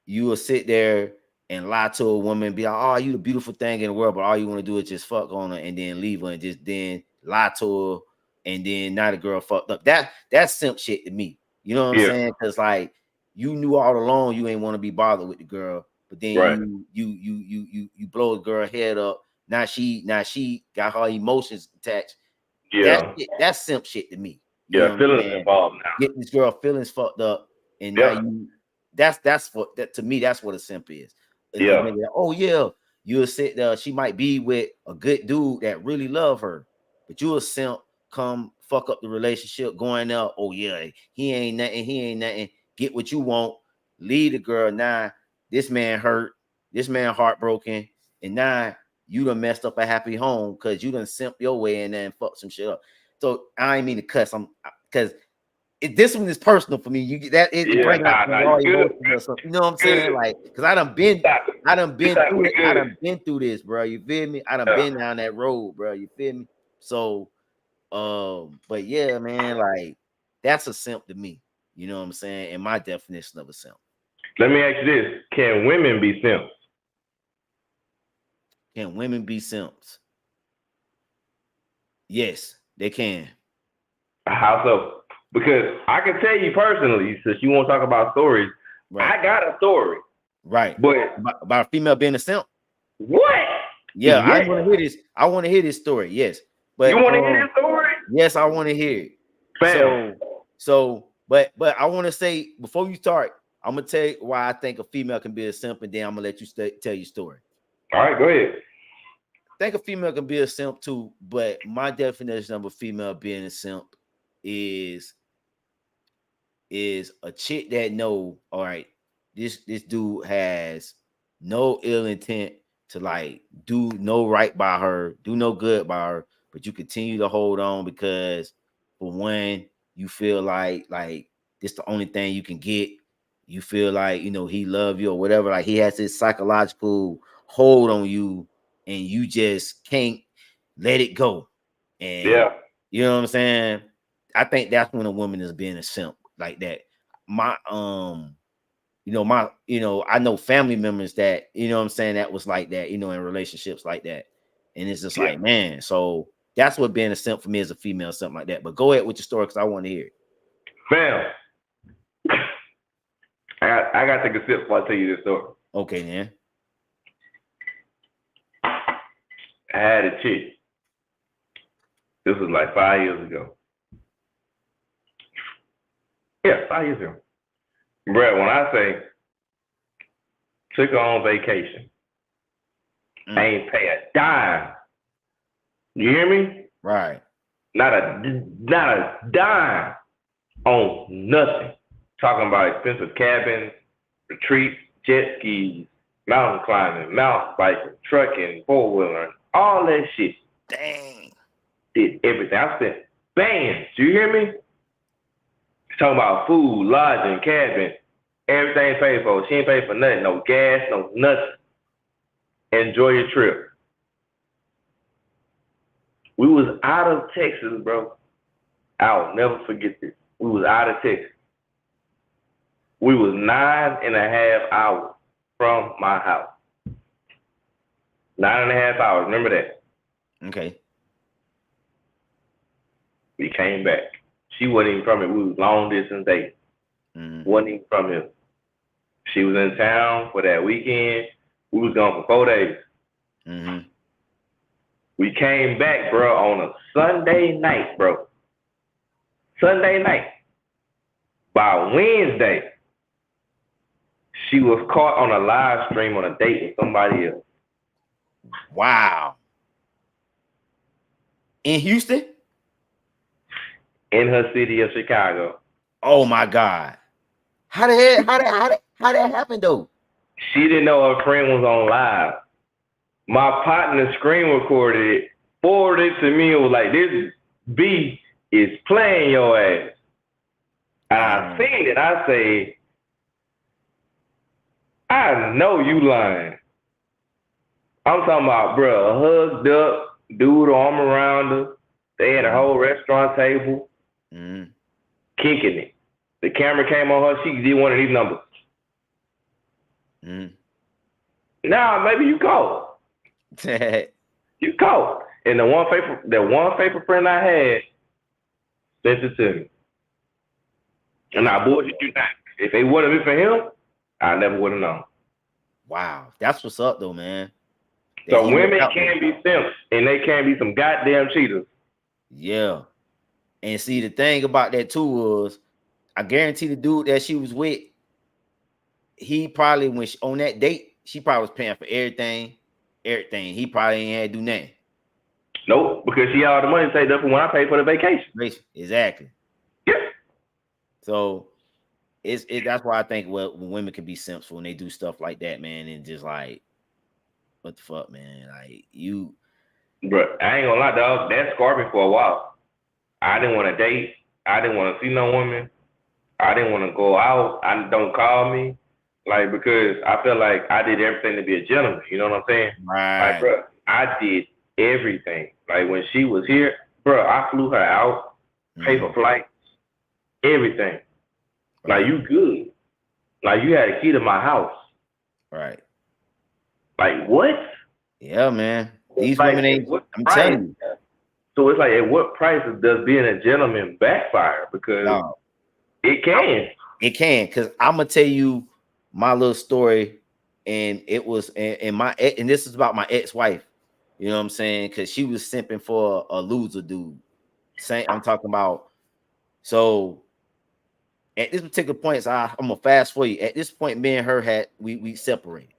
will sit there and lie to a woman, be like, oh, you the beautiful thing in the world, but all you want to do is just fuck on her and then leave her and just then lie to her, and then now the girl fucked up. That's simp shit to me. You know what I'm saying? Because like you knew all along you ain't want to be bothered with the girl, but then you blow a girl head up. Now she got her emotions attached. Yeah. That's simp shit to me. Feelings involved now. Get this girl feelings fucked up, and now that's what that to me. That's what a simp is. Oh yeah, you'll sit there. She might be with a good dude that really love her, but you a simp. Come fuck up the relationship. Going out. Oh yeah, he ain't nothing. He ain't nothing. Get what you want. Leave the girl. Now this man hurt. This man heartbroken, and now you done messed up a happy home because you done simp your way in there and fuck some shit up. So I ain't mean to cuss. I'm because this one is personal for me. You that it brings out all emotions or something. You know what I'm saying? Like, because I done been through it. I done been through this, bro. You feel me? I done been down that road, bro. You feel me? So, but yeah, man, like that's a simp to me. You know what I'm saying? And my definition of a simp. Let me ask you this: can women be simps? Can women be simps? Yes, They can. How so? Because I can tell you personally, since you want to talk about stories, Right. I got a story. Right. But about a female being a simp. what? Yeah, Yes. I want to hear this. I want to hear this story. Yes. But You want to hear this story? Yes, I want to hear it. Fam. But I want to say before you start, I'm gonna tell you why I think a female can be a simp, and then I'm gonna let you tell your story. All right, go ahead. I think a female can be a simp too, but my definition of a female being a simp is a chick that know, all right, this dude has no ill intent to like do no right by her, do no good by her, but you continue to hold on because for one, you feel like this the only thing you can get. You feel like he love you or whatever. Like he has this psychological hold on you, and you just can't let it go. And Yeah. you know what I'm saying? I think that's when a woman is being a simp like that. My I know family members that, what I'm saying, that was like that, in relationships like that. And it's just like, man, so that's what being a simp for me as a female, something like that. But go ahead with your story because I want to hear it. Fam. I got to take a sip before I tell you this story. Okay, man. I had a chick. This was like 5 years ago. Yeah, 5 years ago. Brett, when I say took her on vacation, I ain't pay a dime. You hear me? Right. Not a dime on nothing. Talking about expensive cabins, retreats, jet skis, mountain climbing, mountain biking, trucking, four-wheeling, all that shit. Dang. Did everything. I spent bands. Do you hear me? Talking about food, lodging, cabin, everything paid for. She ain't paid for nothing. No gas, no nothing. Enjoy your trip. We was out of Texas, bro. I'll never forget this. We was out of Texas. We was 9.5 hours from my house. 9.5 hours. Remember that. Okay. We came back. She wasn't even from it. We was long distance dating. Wasn't even from here. She was in town for that weekend. We was gone for 4 days. We came back, bro, on a Sunday night, bro. Sunday night. By Wednesday, she was caught on a live stream on a date with somebody else. Wow. In Houston? In her city of Chicago. Oh my God. How that happened though? She didn't know her friend was on live. My partner screen recorded it, forwarded it to me. It was like, this B is playing your ass. And I seen it. I say, I know you lying. I'm talking about, bro, hugged up, dude arm around her. They had a whole restaurant table. Kicking it. The camera came on her. She did one of these numbers. Nah, maybe you called. You called. And the one faithful friend I had sent it to me. And I bullshit you not. If it wouldn't have been for him, I never would have known. Wow. That's what's up though, man. So women can be simps and they can be some goddamn cheaters. Yeah. And see, the thing about that too was, I guarantee the dude that she was with, he probably, when on that date, she probably was paying for everything. He probably ain't had to do nothing. Nope, because she had all the money saved up for when I paid for the vacation. Exactly. Yeah. So that's why I think when women can be simps when they do stuff like that, man, and just like, what the fuck, man? Like you. Bro, I ain't gonna lie, dog. That scarred me for a while. I didn't want to date. I didn't want to see no woman. I didn't want to go out. Don't call me. Like, because I felt like I did everything to be a gentleman. You know what I'm saying? Right. Like, bro, I did everything. Like, when she was here, bro, I flew her out, paid for flights, everything. Like, you good. Like, you had a key to my house. Right. Like, what? Yeah, man. These like, women ain't, I'm telling you. So it's like, at what price does being a gentleman backfire? Because No, it can. it can, because I'm gonna tell you my little story, and it was and and this is about my ex-wife. You know what I'm saying? Because she was simping for a loser dude. Same, I'm talking about. So at this particular point, so I'm gonna fast for you. At this point, me and her had we separated,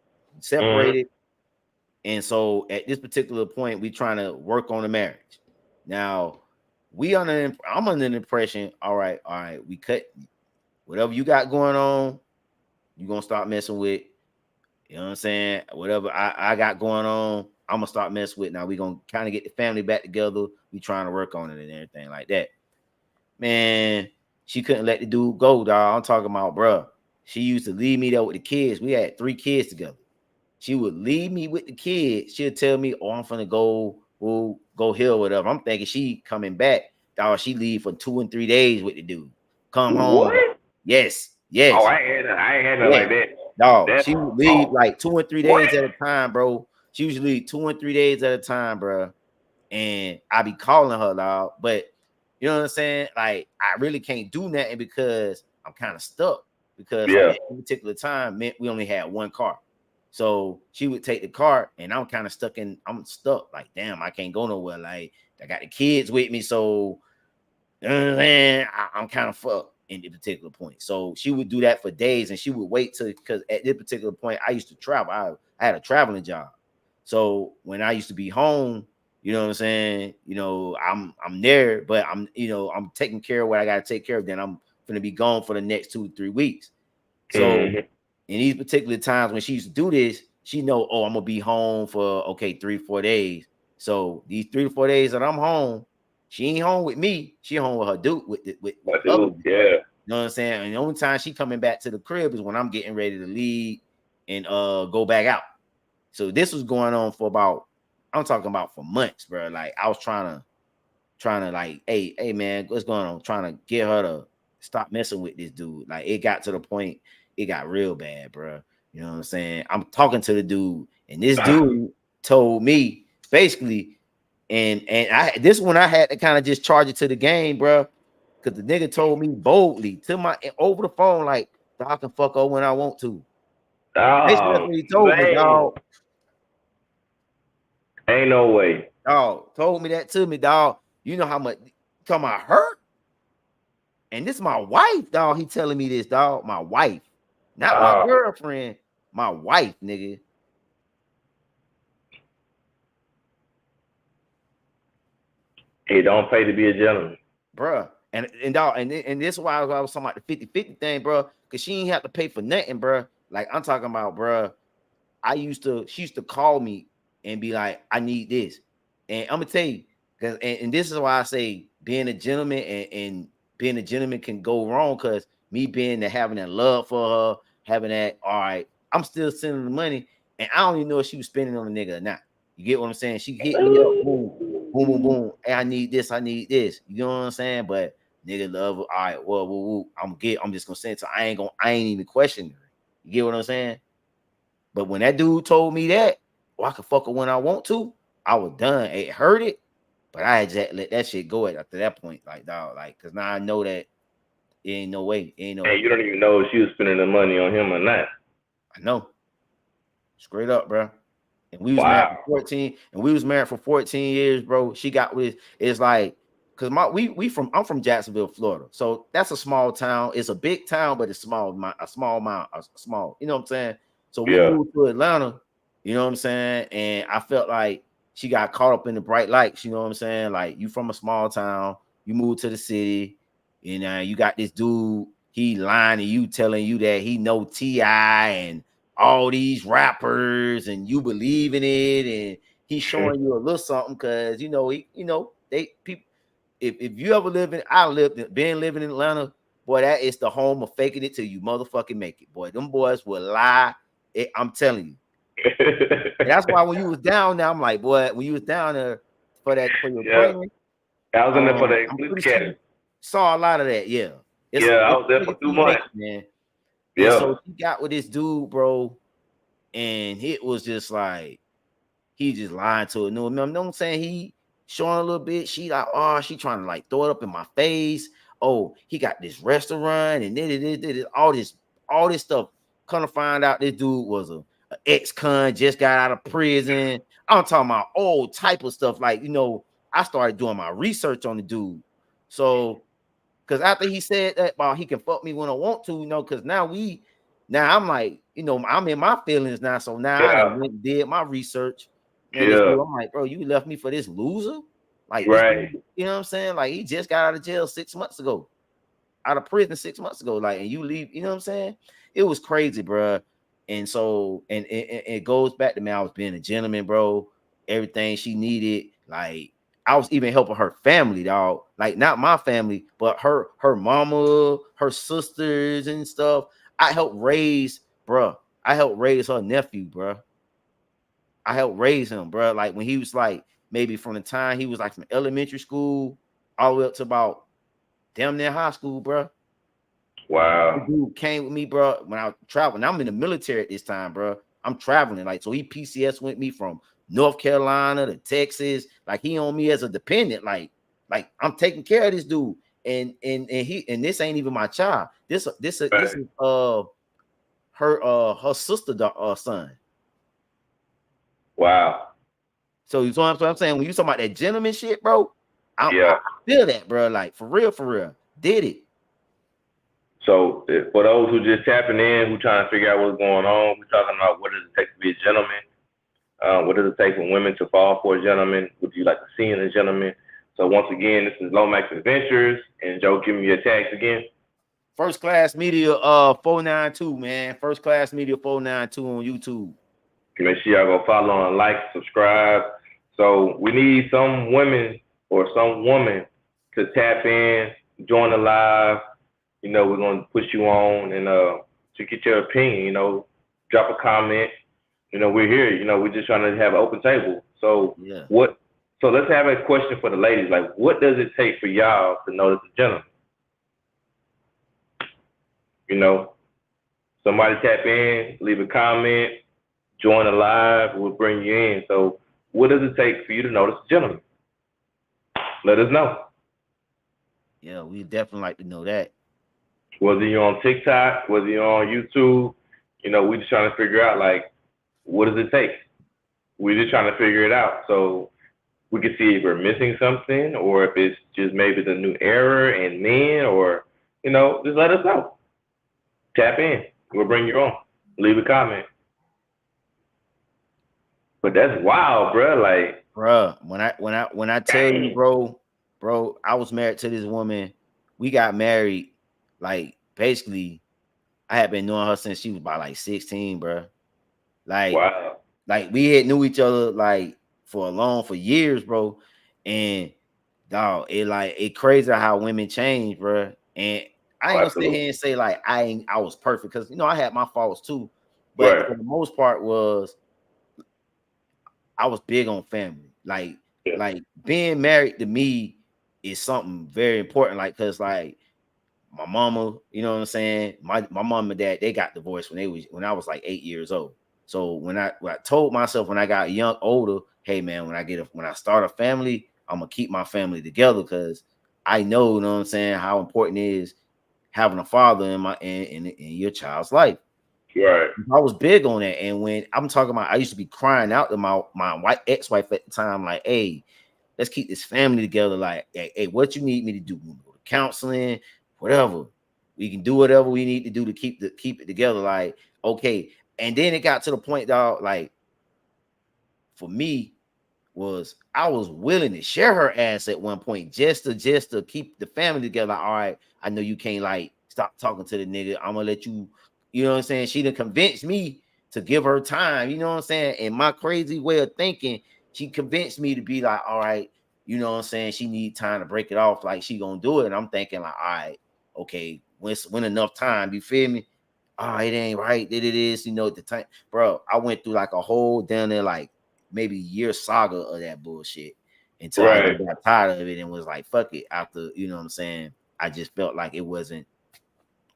and so at this particular point, we trying to work on the marriage. Now, I'm under the impression, all right, we cut whatever you got going on, you gonna start messing with. You know what I'm saying? Whatever I got going on, I'm gonna start messing with. Now we gonna kind of get the family back together. We trying to work on it and everything like that. Man, she couldn't let the dude go, dog. I'm talking about, bro. She used to leave me there with the kids. We had 3 kids together. She would leave me with the kids. She'll tell me, "Oh, I'm finna go here, whatever." I'm thinking she coming back. Dog, she leave for 2 and 3 days with the dude. Come home. What? Yes, Oh, yes. I ain't had nothing Yeah. like that. Dog, That's she would leave oh, like 2 and 3 what? days at a time, bro. She usually leave 2 and 3 days at a time, bro. And I be calling her, dog. But you know what I'm saying? Like, I really can't do nothing because I'm kind of stuck. Because like Yeah. at a particular time, meant we only had 1 car. So she would take the car, and I'm kind of stuck I'm stuck. Like, damn, I can't go nowhere. Like, I got the kids with me, so you know what I'm saying? I'm kind of fucked in the particular point. So she would do that for days, and she would wait till, because at this particular point, I used to travel. I had a traveling job. So when I used to be home, you know what I'm saying? You know, I'm there, but I'm taking care of what I gotta take care of. Then I'm gonna be gone for the next 2 to 3 weeks. So Mm-hmm. in these particular times when she used to do this, she know, oh, I'm gonna be home for 3-4 days. So these 3 to 4 days that I'm home, she ain't home with me. She home with her dude with I the other do. dude. Yeah. You know what I'm saying? And the only time she coming back to the crib is when I'm getting ready to leave and go back out. So this was going on for about, I'm talking about for months, bro. Like, I was trying to like, hey man, what's going on? Trying to get her to stop messing with this dude. Like, it got to the point, it got real bad, bro. You know what I'm saying? I'm talking to the dude, and this dude told me basically, and I this one I had to kind of just charge it to the game, bro. Because the nigga told me boldly to my over the phone, like, I can fuck her when I want to. Basically, that's Oh what he told me, man, dog. ain't no way. Dog told me that to me, dog. You know how much come I hurt? And this is my wife, dog. He telling me this, dog. My wife, not my Oh, girlfriend, my wife, nigga. it don't pay to be a gentleman. Bruh. And dog, and this is why I was talking about the 50-50 thing, bro. Cause she ain't have to pay for nothing, bruh. Like, I'm talking about, bruh. She used to call me and be like, I need this. And I'm gonna tell you, because and this is why I say being a gentleman and being a gentleman can go wrong, because me being having that love for her, having that, all right, I'm still sending the money, and I don't even know if she was spending on the nigga or not. You get what I'm saying? She hit me up, boom, boom, boom, boom. Hey, I need this, I need this. You know what I'm saying? But nigga love, all right, well, I'm just gonna send it. So I ain't even questioning her. You get what I'm saying? But when that dude told me that, oh, I can fuck her when I want to, I was done. It hurt it, but I had to let that shit go after that point. Like, dog, like, cause now I know that it ain't no way. It ain't no, And you don't even know if she was spending the money on him or not. I know. Straight up, bro. And we was married Wow. for 14, and we was married for 14 years, bro. She got with, it's like, cause I'm from Jacksonville, Florida. So that's a small town. It's a big town, but it's small, a small amount, small, you know what I'm saying? So we Yeah. moved to Atlanta, you know what I'm saying? And I felt like she got caught up in the bright lights, you know what I'm saying? Like, you from a small town, you moved to the city, and you got this dude, he lying to you, telling you that he know T.I. and all these rappers, and you believe in it, and he's showing you a little something, because they people. If you ever been living in Atlanta, boy, that is the home of faking it till you motherfucking make it, boy. Them boys will lie. I'm telling you. And that's why when you was down there, I'm like, boy, when you was down there for your Yeah. training, I was in there for the I'm police pretty sure you academy. saw a lot of that. Yeah, Yeah, I it's was there a for 2 you make months. it, man. And Yeah. so he got with this dude, bro, and it was just like he just lied to her. No, I'm saying showing a little bit. She like, oh, she trying to like throw it up in my face. Oh, he got this restaurant and then all this stuff. Kind of find out this dude was a ex-con, just got out of prison. I'm talking about all type of stuff. Like, I started doing my research on the dude. So, because after he said that, well, he can fuck me when I want to, because now I'm like, I'm in my feelings now. So now I done went and did my research. And this dude, I'm like, bro, you left me for this loser? Like, this dude, you know what I'm saying? Like, he just got out of jail 6 months ago, out of prison 6 months ago. Like, and you leave, you know what I'm saying? It was crazy, bro. And so, and it goes back to me. I was being a gentleman, bro. Everything she needed, like, I was even helping her family, dog. Like, not my family, but her mama, her sisters and stuff. I helped raise, bro. I helped raise her nephew, bro. I helped raise him, bro. Like, when he was like, maybe from the time he was like from elementary school all the way up to about damn near high school, bro. Wow. The dude came with me, bro, when I was traveling. I'm in the military at this time, bro. I'm traveling. Like, so he PCS with me from North Carolina to Texas. Like, he on me as a dependent. Like I'm taking care of this dude. And this ain't even my child. This is her sister son. Wow. So you know what I'm saying? When you talking about that gentleman shit, bro, I feel that, bro. Like, for real. Did it. So for those who just tapping in, who trying to figure out what's going on, we're talking about what does it take to be a gentleman? What does it take for women to fall for a gentleman? Would you like to see in a gentleman? So once again, this is Lomax Adventures, and Joe, give me your tags again. First Class Media 492, man. First Class Media 492 on YouTube. Make sure y'all go follow and like, subscribe. So we need some women or some woman to tap in, join the live. We're going to push you on and to get your opinion, drop a comment. We're here, we're just trying to have an open table. So so let's have a question for the ladies. Like, what does it take for y'all to notice a gentleman? Somebody tap in, leave a comment, join the live, we'll bring you in. So what does it take for you to notice a gentleman? Let us know. Yeah, we definitely like to know that. Whether you're on TikTok, whether you're on YouTube, we just trying to figure out, like, what does it take? We're just trying to figure it out. So we can see if we're missing something or if it's just maybe the new era in men or, just let us know. Tap in. We'll bring you on. Leave a comment. But that's wild, bro. Like, bro, when I tell you, bro, I was married to this woman. We got married, like, basically, I had been knowing her since she was about like 16, bro. Like, wow. Like, we had knew each other like for years, bro. And dog, it crazy how women change, bro. And I ain't gonna sit here and say like I was perfect, because I had my faults too. But for the most part was I was big on family. Like being married to me is something very important. Like, cause like my mama, you know what I'm saying? My mom and dad, they got divorced when I was like 8 years old. So when I told myself when I got older, hey man, when I start a family, I'm gonna keep my family together, because I know, you know what I'm saying, how important it is having a father in your child's life. Right. I was big on that. And when I'm talking about, I used to be crying out to my ex-wife at the time, like, hey, let's keep this family together. Like, hey, what you need me to do? Go to counseling, whatever. We can do whatever we need to do to keep it together. Like, okay. And then it got to the point, dog, like, for me, I was willing to share her ass at one point just to keep the family together. Like, all right, I know you can't like stop talking to the nigga. I'm gonna let you, you know what I'm saying? She done convinced me to give her time, you know what I'm saying? And my crazy way of thinking, she convinced me to be like, all right, you know what I'm saying? She need time to break it off, like she gonna do it. And I'm thinking like, all right, okay, when enough time, you feel me? Oh, it ain't right that it is, at the time, bro. I went through like a whole down there like maybe year saga of that bullshit until I got tired of it and was like, fuck it. After, you know what I'm saying, I just felt like it wasn't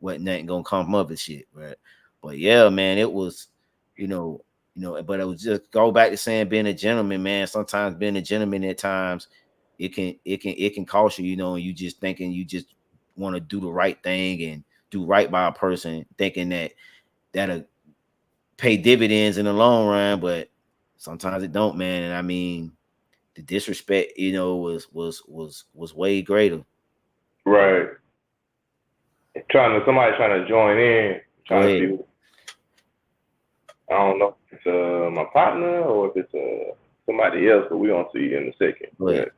nothing gonna come of it shit, right? But yeah, man, it was, but it was just go back to saying being a gentleman, man. Sometimes being a gentleman at times it can cost you, and you just thinking you just want to do the right thing and do right by a person, thinking that'll pay dividends in the long run, but sometimes it don't, man. And I mean, the disrespect, was way greater. Right. Somebody trying to join in, trying to see. I don't know if it's my partner or if it's somebody else, but we gonna see in a second. But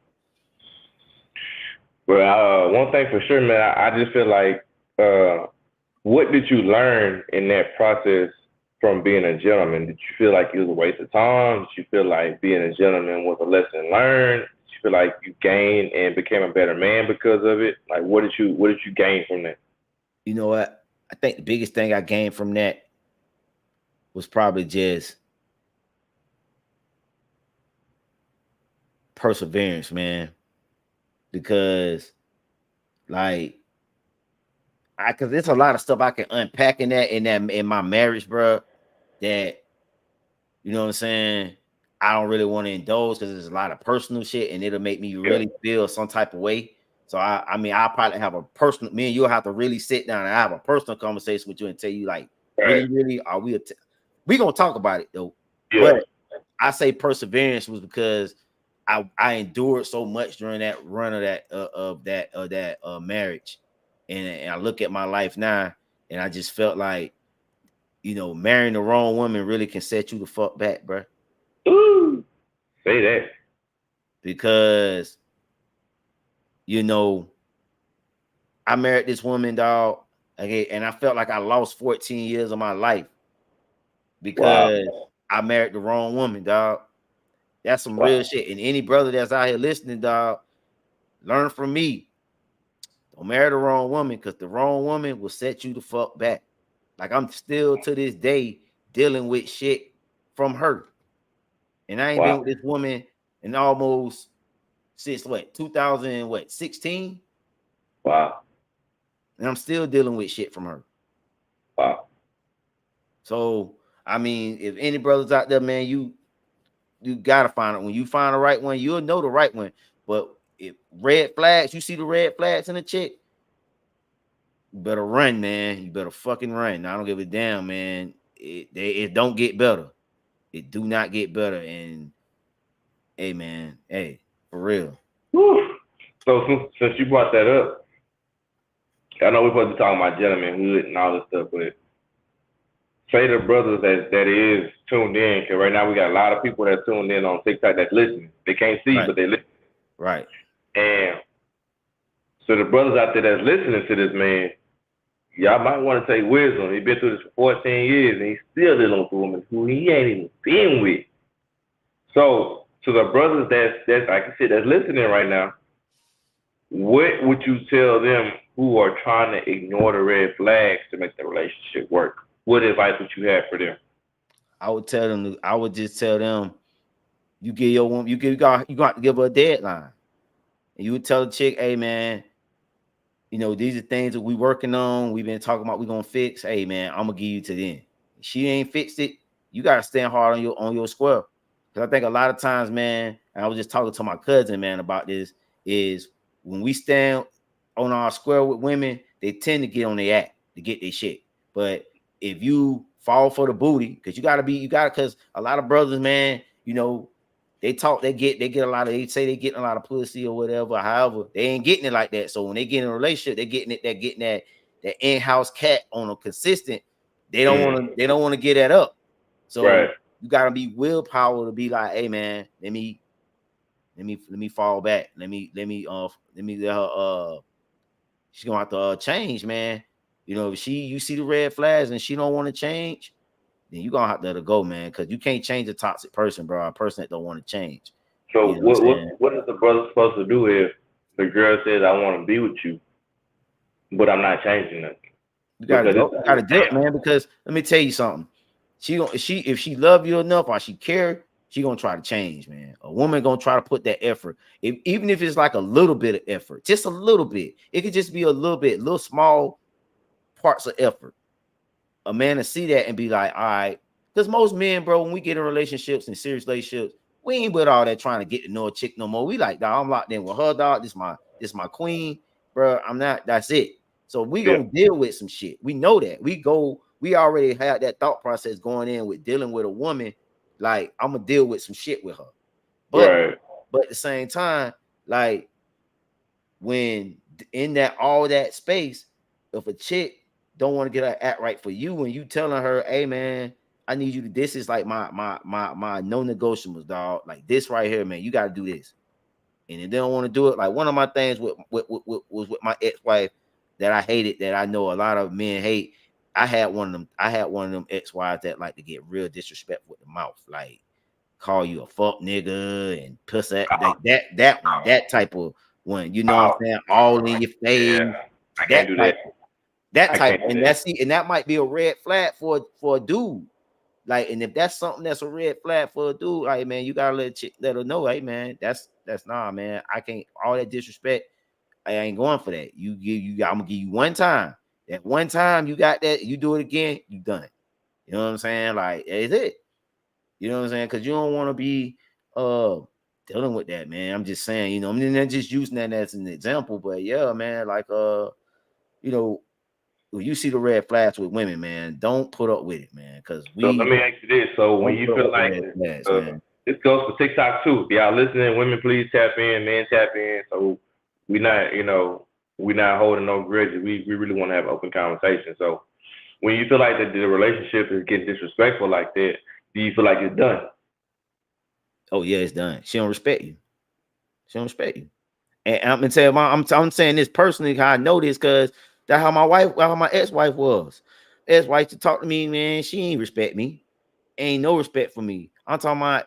one thing for sure, man, I just feel like, what did you learn in that process from being a gentleman? Did you feel like it was a waste of time? Did you feel like being a gentleman was a lesson learned? Did you feel like you gained and became a better man because of it? Like, what did you gain from that? You know what? I think the biggest thing I gained from that was probably just perseverance, man. Because because there's a lot of stuff I can unpack in my marriage, bro, that, you know what I'm saying, I don't really want to indulge because there's a lot of personal shit and it'll make me really feel some type of way. So I mean, I'll probably have a personal, me and you'll have to really sit down and have a personal conversation with you and tell you, like, really, are we gonna talk about it though? Yeah. But I say perseverance was because I endured so much during that run of that marriage, and I look at my life now, and I just felt like, marrying the wrong woman really can set you the fuck back, bro. Ooh, say that. Because, I married this woman, dog, okay, and I felt like I lost 14 years of my life because I married the wrong woman, dog. That's some real shit. And any brother that's out here listening, dog, learn from me. Don't marry the wrong woman, because the wrong woman will set you the fuck back. Like, I'm still to this day dealing with shit from her. And I ain't been with this woman in almost since 2016? Wow. And I'm still dealing with shit from her. Wow. So, I mean, if any brothers out there, man, you gotta find it. When you find the right one, you'll know the right one. But if red flags, you see the red flags in a chick, you better run, man. You better fucking run. I don't give a damn, man. It don't get better. It do not get better. And hey, man, for real. Whew. So since you brought that up, I know we're supposed to be talking about gentlemanhood and all this stuff, but say the brothers that is tuned in, because right now we got a lot of people that tuned in on TikTok that's listening. They can't see, but they listen. Right. And so the brothers out there that's listening to this, man, y'all might want to take wisdom. He's been through this for 14 years, and he's still dealing with a woman who he ain't even been with. So to the brothers that's like I said, that's listening right now, what would you tell them who are trying to ignore the red flags to make the relationship work? What advice would you have for them? I would just tell them, you give your woman, you got to give her a deadline. And you would tell the chick, hey, man, these are things that we working on. We've been talking about, we're going to fix. Hey, man, I'm going to give you to them. If she ain't fixed it, you got to stand hard on your square. Because I think a lot of times, man, and I was just talking to my cousin, man, about this, is when we stand on our square with women, they tend to get on their act to get their shit. But if you fall for the booty, because because a lot of brothers, man, they talk, they get a lot of, they say they getting a lot of pussy or whatever. However, they ain't getting it like that. So when they get in a relationship, they're getting that in-house cat on a consistent. They don't want to get that up. So you gotta be willpower to be like, hey, man, let me fall back. Let me let her she's gonna have to change, man. If you see the red flags and she don't want to change, then you're gonna have to let her go, man, because you can't change a toxic person, bro. A person that don't want to change. So what is the brother supposed to do if the girl says, I want to be with you, but I'm not changing nothing? You gotta do it, man, because let me tell you something. If she love you enough or she care, she gonna try to change, man. A woman gonna try to put that effort. Even if it's like a little bit of effort, just a little bit. It could just be a little bit, little small parts of effort. A man to see that and be like, all right, because most men, bro, when we get in relationships and serious relationships, We ain't with all that trying to get to know a chick no more. We like, dog, I'm locked in with her, dog. This my queen, bro. I'm not. That's it. So we gonna deal with some shit. We know that. We already had that thought process going in with dealing with a woman. Like, I'm gonna deal with some shit with her. But at the same time, like, when in that all that space, if a chick don't want to get her act right for you, and you telling her, hey man, I need you to, this is like my no-negotiables, dog. Like, this right here, man, you gotta do this. And if they don't want to do it, like, one of my things was with my ex-wife that I hated, that I know a lot of men hate. I had one of them ex-wives that like to get real disrespectful with the mouth, like call you a fuck nigga and pussy, like that type of one, you know what I'm saying? All in your face. Yeah, I can't do that. That type, and that might be a red flag for a dude. Like, and if that's something that's a red flag for a dude, like, man, you gotta let her know, hey man, that's nah, man. I can't, all that disrespect, I ain't going for that. I'm gonna give you one time. That one time you got that, you do it again, you done it. You know what I'm saying? Like, it's it. You know what I'm saying? Because you don't want to be dealing with that, man. I'm just saying, you know, I'm not just using that as an example, but yeah, man, like you know, when you see the red flags with women, man, don't put up with it, man. Because so let me ask you this: so when you feel like this goes for TikTok too, if y'all listening, women, please tap in, men tap in. So we're not holding no grudges. We really want to have open conversation. So when you feel like the relationship is getting disrespectful like that, do you feel like it's done? Oh yeah, it's done. She don't respect you. She don't respect you. And I'm gonna tell you, I'm saying this personally, how I know this, because that's how my ex-wife was. Ex-wife to talk to me, man. She ain't respect me. Ain't no respect for me. I'm talking about,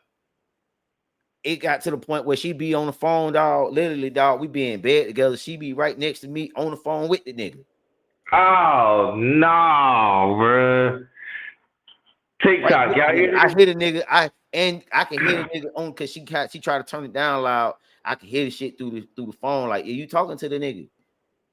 it got to the point where she be on the phone, dog. Literally, dog. We be in bed together. She be right next to me on the phone with the nigga. Oh no, bro. TikTok, y'all hear this? I hear the nigga. I can hear the nigga on, because she tried to turn it down loud. I can hear the shit through the phone. Like, if you talking to the nigga,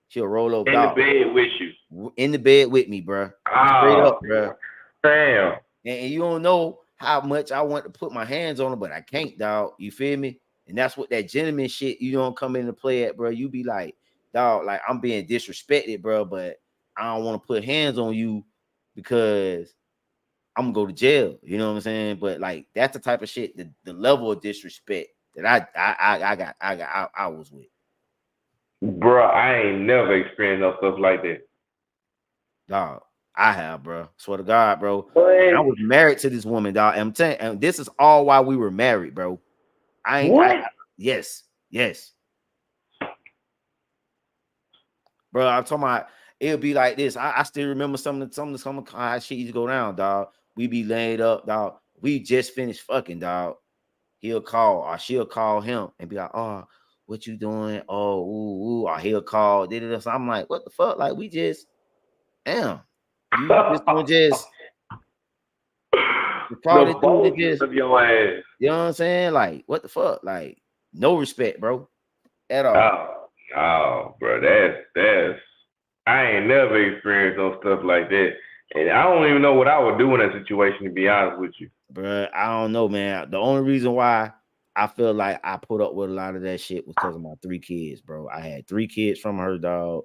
she'll roll over in the bed with you. In the bed with me, bro. Straight up, bro. Damn. And you don't know how much I want to put my hands on her, but I can't, dog. You feel me? And that's what that gentleman shit, you don't come into play at, bro. You be like, dog, like, I'm being disrespected, bro, but I don't want to put hands on you because I'm gonna go to jail. You know what I'm saying? But like, that's the type of shit, the level of disrespect that I was with. Bro, I ain't never experienced no stuff like that. Dog, I have, bro. Swear to God, bro. I was married to this woman, dog. And I'm telling you, and this is all while we were married, bro. Yes. Bro, I'm talking about, it'll be like this. I still remember some of how shit used to go down, dog. We be laid up, dog. We just finished fucking, dog. He'll call, or she'll call him and be like, oh, what you doing? Oh, ooh, or he'll call. So I'm like, what the fuck? Like, we just, damn. You just gonna just probably just of your ass. You know what I'm saying? Like, what the fuck? Like, no respect, bro. At all. Oh, bro, that's I ain't never experienced no stuff like that. And I don't even know what I would do in that situation, to be honest with you. Bro, I don't know, man. The only reason why I feel like I put up with a lot of that shit was because of my 3 kids, bro. I had 3 kids from her, dog,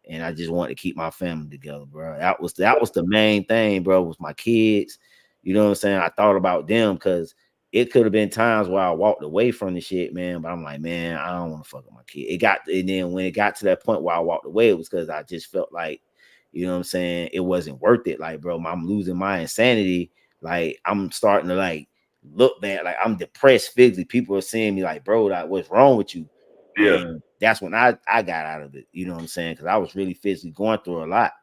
and I just wanted to keep my family together, bro. That was the main thing, bro, was my kids. You know what I'm saying? I thought about them, because it could have been times where I walked away from the shit, man. But I'm like, man, I don't want to fuck with my kid. And then when it got to that point where I walked away, it was because I just felt like, you know what I'm saying, it wasn't worth it. Like, bro, I'm losing my insanity. Like, I'm starting to like look bad. Like, I'm depressed physically. People are seeing me like, bro, like, what's wrong with you? Yeah. And that's when I got out of it. You know what I'm saying? Because I was really physically going through a lot.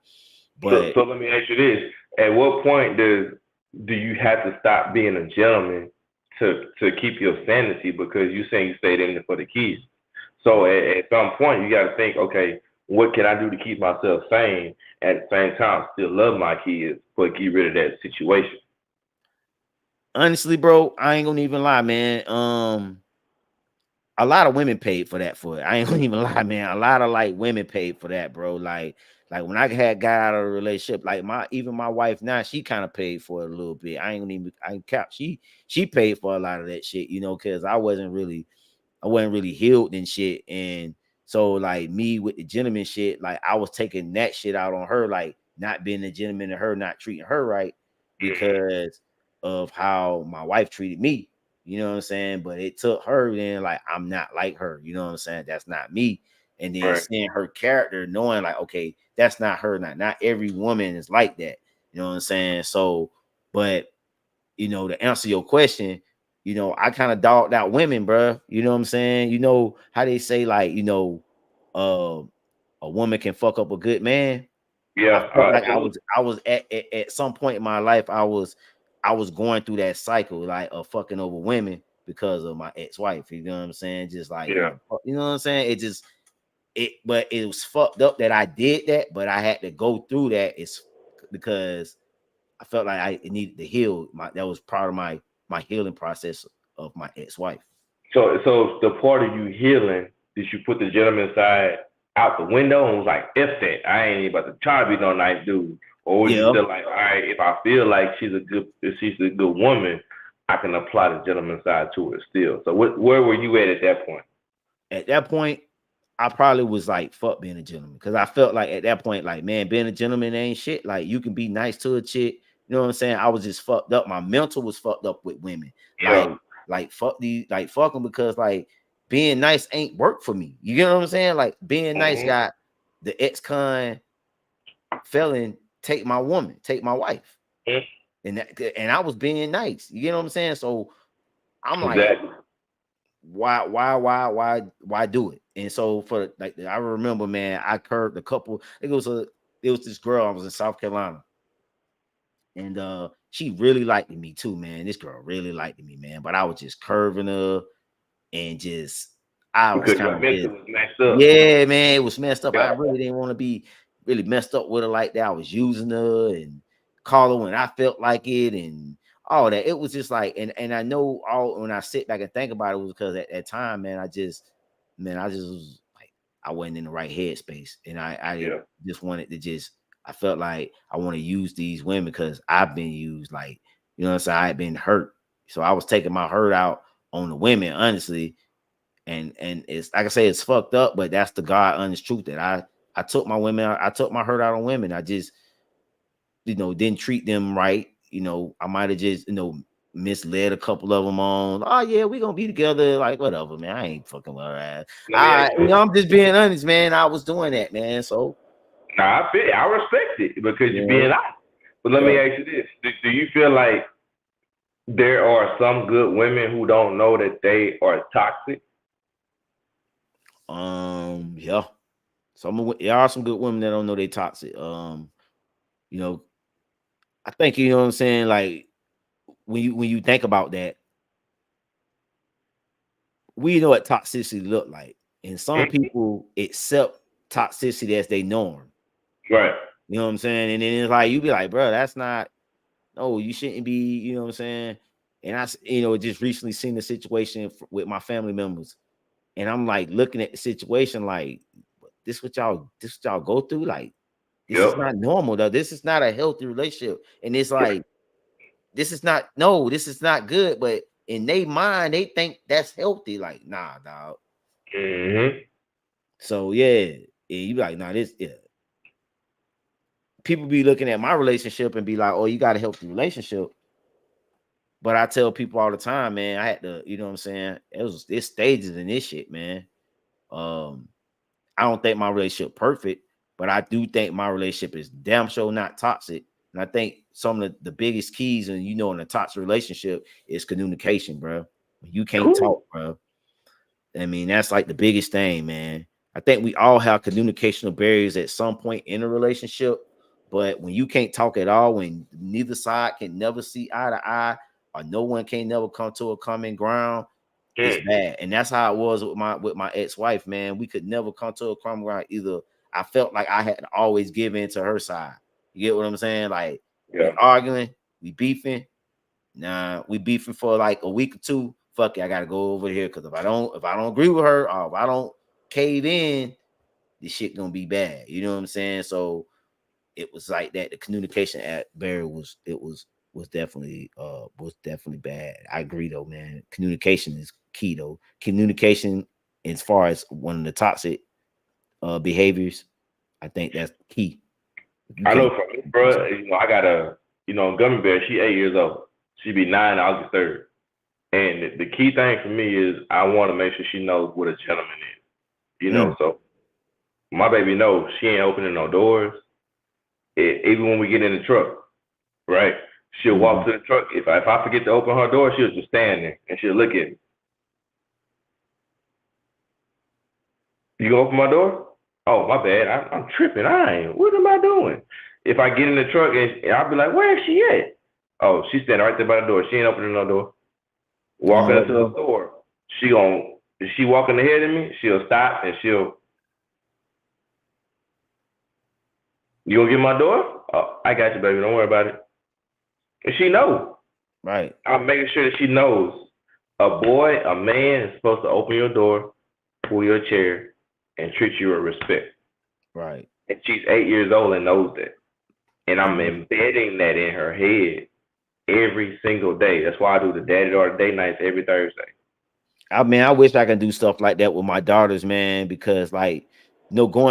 But so let me ask you this: at what point do you have to stop being a gentleman to keep your sanity? Because you saying you stayed in it for the kids. So at some point you got to think, okay, what can I do to keep myself sane? At the same time, still love my kids, but get rid of that situation. Honestly, bro, I ain't gonna even lie, man. A lot of women paid for that. I ain't gonna even lie, man. A lot of like women paid for that, bro. Like, Like when I had got out of a relationship, like my wife now, she kind of paid for it a little bit. I ain't cap. She paid for a lot of that shit, because I wasn't really healed and shit. And so like me with the gentleman shit, like I was taking that shit out on her, like not being a gentleman to her, not treating her right because of how my wife treated me. You know what I'm saying? But it took her then, like, I'm not like her. You know what I'm saying? That's not me. And then Right. seeing her character, knowing like, okay, that's not her. Not every woman is like that. You know what I'm saying? So, but to answer your question, I kind of dogged out women, bro. You know what I'm saying? You know how they say, like, a woman can fuck up a good man. I Yeah. felt like Absolutely. I was at some point in my life, I was going through that cycle, like, of fucking over women because of my ex-wife. You know what I'm saying? Just like, Yeah. you know what I'm saying? But it was fucked up that I did that, but I had to go through that. It's because I felt like I needed to heal. That was part of my healing process of my ex-wife. So the part of you healing, did you put the gentleman side out the window and was like, F that, I ain't even about to try to be no nice dude? Or was you Yeah. still like, all right, if I feel like if she's a good woman, I can apply the gentleman side to it still. So where were you at that point? At that point, I probably was like, fuck being a gentleman. Because I felt like at that point, like, man, being a gentleman ain't shit. Like, you can be nice to a chick. You know what I'm saying? I was just fucked up. My mental was fucked up with women. Yeah. Like fuck them, because like being nice ain't work for me. You get what I'm saying? Like being nice got the ex-con felon take my woman, take my wife. And I was being nice. You get what I'm saying? So I'm like, Exactly. why do it? And so for like, I remember, man, I curved a couple. It was this girl. I was in South Carolina, and she really liked me too, man. This girl really liked me, man. But I was just curving her, and just I was Because kind your of mental just, was messed up. yeah, man, it was messed up. I Yeah. really didn't want to be really messed up with her like that. I was using her and call her when I felt like it and all that. It was just like, and I know all when I sit back and think about it was because at that time, man, I just was like, I wasn't in the right headspace, and I Yeah. just wanted to just. I felt like I want to use these women because I've been used, like, you know what I'm saying? I had been hurt, so I was taking my hurt out on the women, honestly. And it's like I say, it's fucked up, but that's the God honest truth that I took my hurt out on women. I just, didn't treat them right. I might have just, misled a couple of them on, oh yeah, we gonna be together, like, whatever, man. I ain't fucking with her ass. Let me ask you this. I'm just being honest, man. I was doing that, man. So Now I feel I respect it because you're being honest. But let me yeah. ask you this: do you feel like there are some good women who don't know that they are toxic? Yeah. There are some good women that don't know they toxic. I think, you know what I'm saying, like, when you think about that, we know what toxicity look like, and some people accept toxicity as they norm. Right. You know what I'm saying? And then it's like, you be like, bro, that's not, no, you shouldn't be. You know what I'm saying? And I, just recently seen the situation with my family members, and I'm like looking at the situation like, this what y'all go through? Like, this is Yep. not normal, though. This is not a healthy relationship, and it's like, this is not good, but in their mind, they think that's healthy. Like, nah, dog. So yeah, you be like, nah, this, yeah. People be looking at my relationship and be like, oh, you got a healthy relationship. But I tell people all the time, man, I had to, you know what I'm saying? It's stages in this shit, man. I don't think my relationship perfect, but I do think my relationship is damn sure not toxic. And I think some of the biggest keys, and in a toxic relationship, is communication, bro. You can't talk, bro. I mean, that's like the biggest thing, man. I think we all have communicational barriers at some point in a relationship, but when you can't talk at all, when neither side can never see eye to eye, or no one can never come to a common ground, it's bad. And that's how it was with my ex-wife, man. We could never come to a common ground. Either I felt like I had to always give in to her side. You get what I'm saying? Like, we arguing, we beefing. Nah, we beefing for like a week or two. Fuck it, I gotta go over here because if I don't agree with her, or if I don't cave in, this shit gonna be bad. You know what I'm saying? So it was like that. The communication barrier was definitely bad. I agree though, man. Communication is key though. Communication as far as one of the toxic behaviors, I think that's key. I know for me, bro, I got a, gummy bear. She 8 years old. She be 9 August 3rd. And the key thing for me is I want to make sure she knows what a gentleman is. So my baby knows she ain't opening no doors. Even when we get in the truck, right? She'll walk to the truck. If I forget to open her door, she'll just stand there and she'll look at me. You gonna open my door? Oh, my bad. I'm tripping. What am I doing? If I get in the truck and I'll be like, where is she at? Oh, she's standing right there by the door. She ain't opening no door. Walking into the store, if she walking ahead of me, she'll stop and you gonna get my door? Oh, I got you, baby. Don't worry about it. And she knows. Right. I'm making sure that she knows a man is supposed to open your door, pull your chair, and treat you with respect. Right. And she's 8 years old and knows that. And I'm embedding that in her head every single day. That's why I do the daddy-daughter day nights every Thursday. I mean, I wish I could do stuff like that with my daughters, man, because going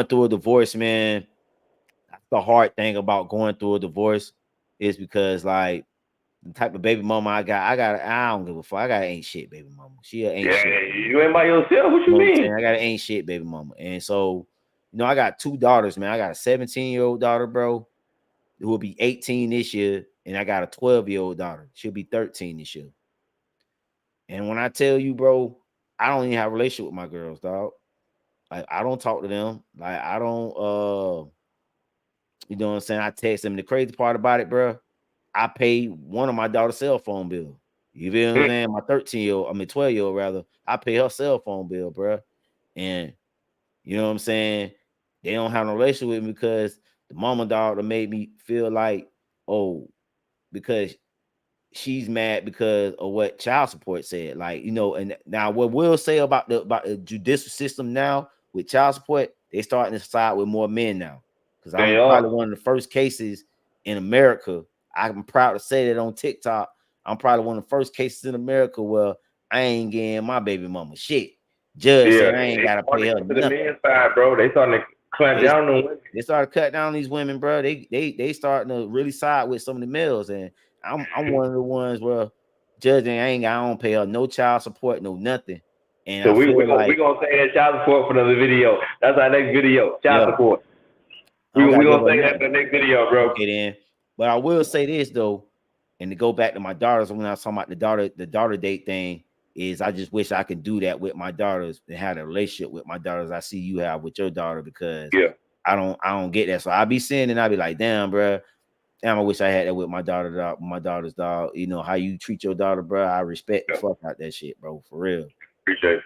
through a divorce, man, the hard thing about going through a divorce is because the type of baby mama I don't give a fuck. I got an ain't shit baby mama. She ain't shit. You ain't by yourself. What you mean? I got an ain't shit baby mama. And so, I got 2 daughters, man. I got a 17-year-old daughter, bro, who will be 18 this year. And I got a 12-year-old daughter. She'll be 13 this year. And when I tell you, bro, I don't even have a relationship with my girls, dog. I don't talk to them. I don't, you know what I'm saying? I text them. The crazy part about it, bro, I pay one of my daughter's cell phone bill. You feel what I'm saying? My 12-year-old rather, I pay her cell phone bill, bro. And you know what I'm saying? They don't have no relationship with me because the mama daughter made me feel like, because she's mad because of what child support said. And now what we'll say about the judicial system now with child support, they starting to side with more men now. Because I'm probably one of the first cases in America. I'm proud to say that on TikTok. I'm probably one of the first cases in America where I ain't getting my baby mama shit. Judge said I ain't gotta pay her nothing. The men's side, bro, they starting to clamp down on women. They started cutting down on these women, bro. They starting to really side with some of the males, and I'm one of the ones where judging I don't pay her no child support, no nothing. And so we're gonna say that child support for another video. That's our next video, child support. We're gonna say that for the next video, bro. Okay, then. But I will say this though, and to go back to my daughters, when I was talking about the daughter date thing, is I just wish I could do that with my daughters and have a relationship with my daughters. I see you have with your daughter because I don't get that. So I'll be seeing and I'll be like, damn, bro. Damn, I wish I had that with my daughter's dog. You know how you treat your daughter, bro. I respect the fuck out that shit, bro. For real. Appreciate it.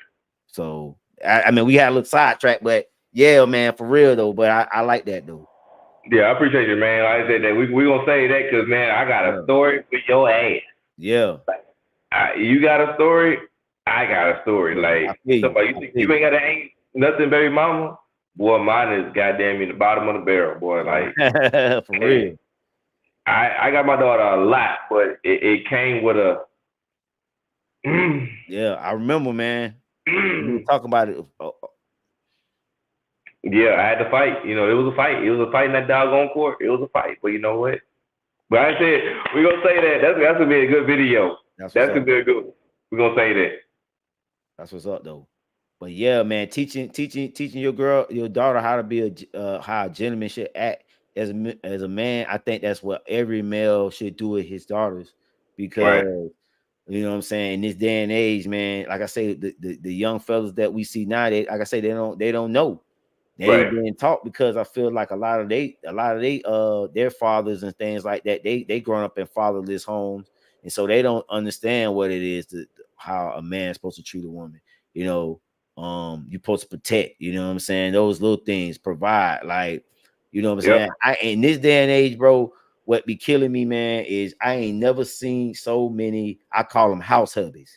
So I mean, we had a little sidetrack, but yeah, man, for real though. But I like that though. Yeah, I appreciate you, man. Like I said that we gonna say that because man, I got a story for your ass. Yeah. You got a story, I got a story. Like you think you ain't got ain't nothing, baby mama? Boy, mine is goddamn in the bottom of the barrel, boy. Like for real. I got my daughter a lot, but it came with a yeah, I remember, man. We were talking about it. Yeah, I had to fight. It was a fight. It was a fight in that doggone court. It was a fight. But you know what? But I said we're gonna say that. That's gonna be a good video. That's gonna be a good one. We're gonna say that. That's what's up though. But yeah, man, teaching your daughter how to be how a gentleman should act as a man. I think that's what every male should do with his daughters, because you know what I'm saying. In this day and age, man, like I say, the young fellas that we see now, like I say, they don't know. They ain't being taught, because I feel like a lot of their fathers and things like that, they grown up in fatherless homes, and so they don't understand what it is how a man's supposed to treat a woman. You're supposed to protect, you know what I'm saying? Those little things, provide, like, you know what I'm saying? In this day and age, bro, what be killing me, man, is I ain't never seen so many, I call them house hubbies.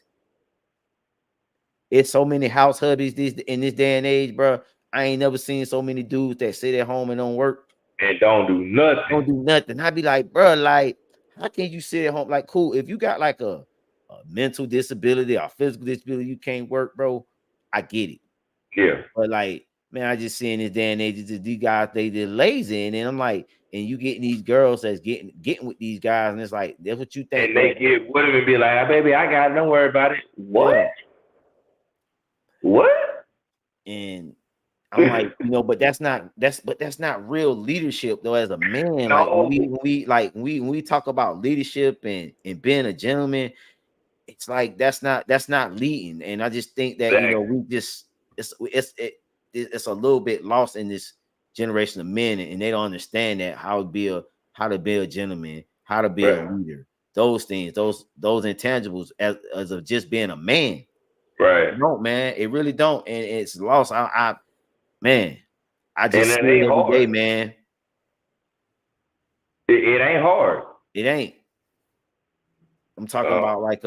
It's so many house hubbies in this day and age, bro. I ain't never seen so many dudes that sit at home and don't work and don't do nothing. don't do nothing. I'd be like, bro, like, how can you sit at home? Like, cool, if you got like a mental disability or physical disability, you can't work, bro. I get it. Yeah. But like, man, I just see in this day and age, these guys, they're lazy. And then I'm like, and you getting these girls that's getting with these guys, and it's like, that's what you think. And they get with him and be like, baby, I got it. Don't worry about it. What? Yeah. What? And I'm like, you know, but that's not real leadership though. As a man, like No. when we talk about leadership and being a gentleman, it's like that's not leading. And I just think that you know we just it's a little bit lost in this generation of men, and they don't understand that how to be a gentleman, how to be a leader. Those things, those intangibles as of just being a man. Right. No, man, it really don't, and it's lost. Man, I just see it it every day, hard. man. It ain't hard. It ain't. I'm talking about like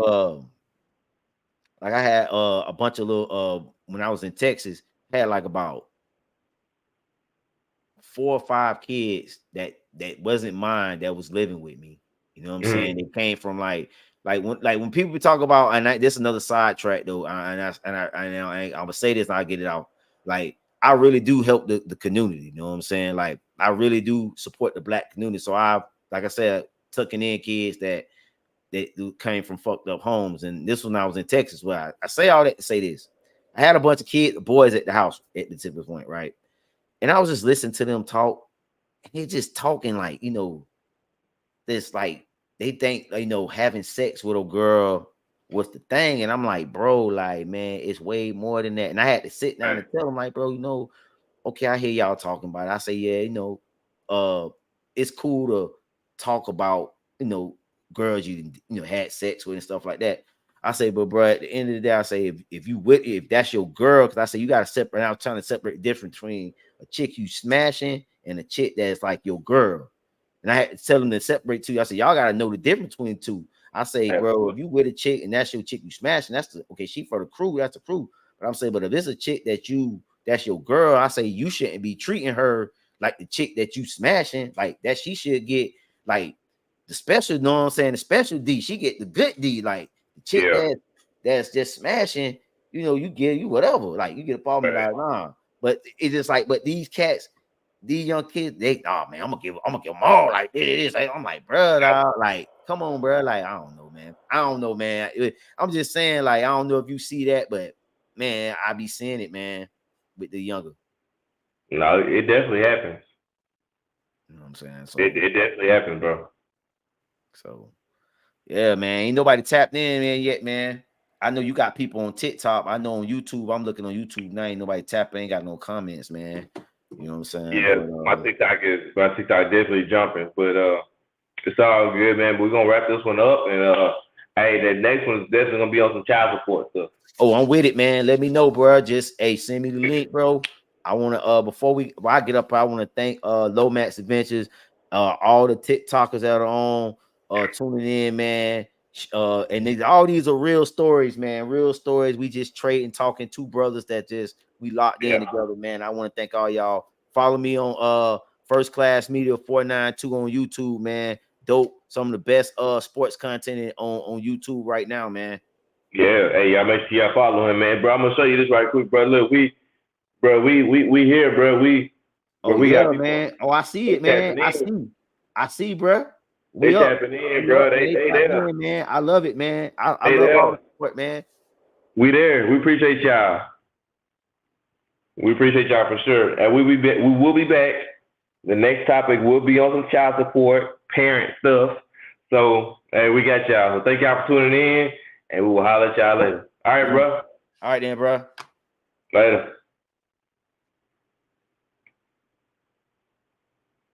I had a bunch of little when I was in Texas, I had like about 4 or 5 kids that wasn't mine that was living with me. You know what I'm saying? They came from like when people talk about, and this is another sidetrack though, and I would say this and I'll get it out. Like I really do help the community, you know what I'm saying? Like I really do support the black community. So like I said, tucking in kids that came from fucked up homes. And this was when I was in Texas, where I say all that to say this. I had a bunch of boys at the house at the tipping point, right? And I was just listening to them talk, and they're just talking like, you know, this like they think, you know, having sex with a girl was the thing. And I'm like, bro, like, man, it's way more than that. And I had to sit down and tell them, like, bro, you know, okay, I hear y'all talking about it. I say, yeah, you know, it's cool to talk about, you know, girls you know had sex with and stuff like that. I say, but bro, at the end of the day, I say if that's your girl, because I say you gotta separate. I'm trying to separate the difference between a chick you smashing and a chick that's like your girl. And I had to tell them to separate two. I said, y'all gotta know the difference between the two. I say, bro, if you with a chick and that's your chick you smashing, that's okay. She for the crew, that's the crew. But I'm saying, but if it's a chick that's your girl, I say you shouldn't be treating her like the chick that you smashing, like that. She should get like the special, you know what I'm saying? The special D, she get the good D, like the chick that's just smashing, you know, you get you whatever, like you get a problem like nah. But it's just like, but these cats, these young kids, they man, I'm gonna give them all like this. I'm like, bro, like, come on, bro. Like, I don't know, man. I'm just saying, like, I don't know if you see that, but man, I be seeing it, man, with the younger. No, it definitely happens. You know what I'm saying? So it definitely happens, bro. So yeah, man, ain't nobody tapped in, man, yet, man. I know you got people on TikTok. I know on YouTube. I'm looking on YouTube now. Ain't nobody tapping. Ain't got no comments, man. You know what I'm saying? Yeah, but, my TikTok definitely jumping, but it's all good, man. But we're gonna wrap this one up, and hey, the next one is definitely gonna be on some child support stuff. Oh, I'm with it, man. Let me know, bro. Just send me the link, bro. I want to before I get up, I want to thank Lomax Adventures, all the TikTokers that are on tuning in, man. And all these are real stories, man. Real stories. We just trading, talking, two brothers that just we locked in together, man. I want to thank all y'all. Follow me on First Class Media 492 on YouTube, man. Dope. Some of the best sports content on YouTube right now, man. Yeah, hey, y'all make sure y'all follow him, man. Bro, I'm gonna show you this right quick, bro. Look, we here, bro. We got man. Oh, I see it, man. I see, bro. They tapping in, bro. They there, man. I love it, man. I love all the support, man. We there. We appreciate y'all. We appreciate y'all for sure. And we will be back. The next topic will be on some child support, parent stuff. So, hey, we got y'all. So thank y'all for tuning in, and we will holler at y'all later. All right, bro. All right, then, bro. Later.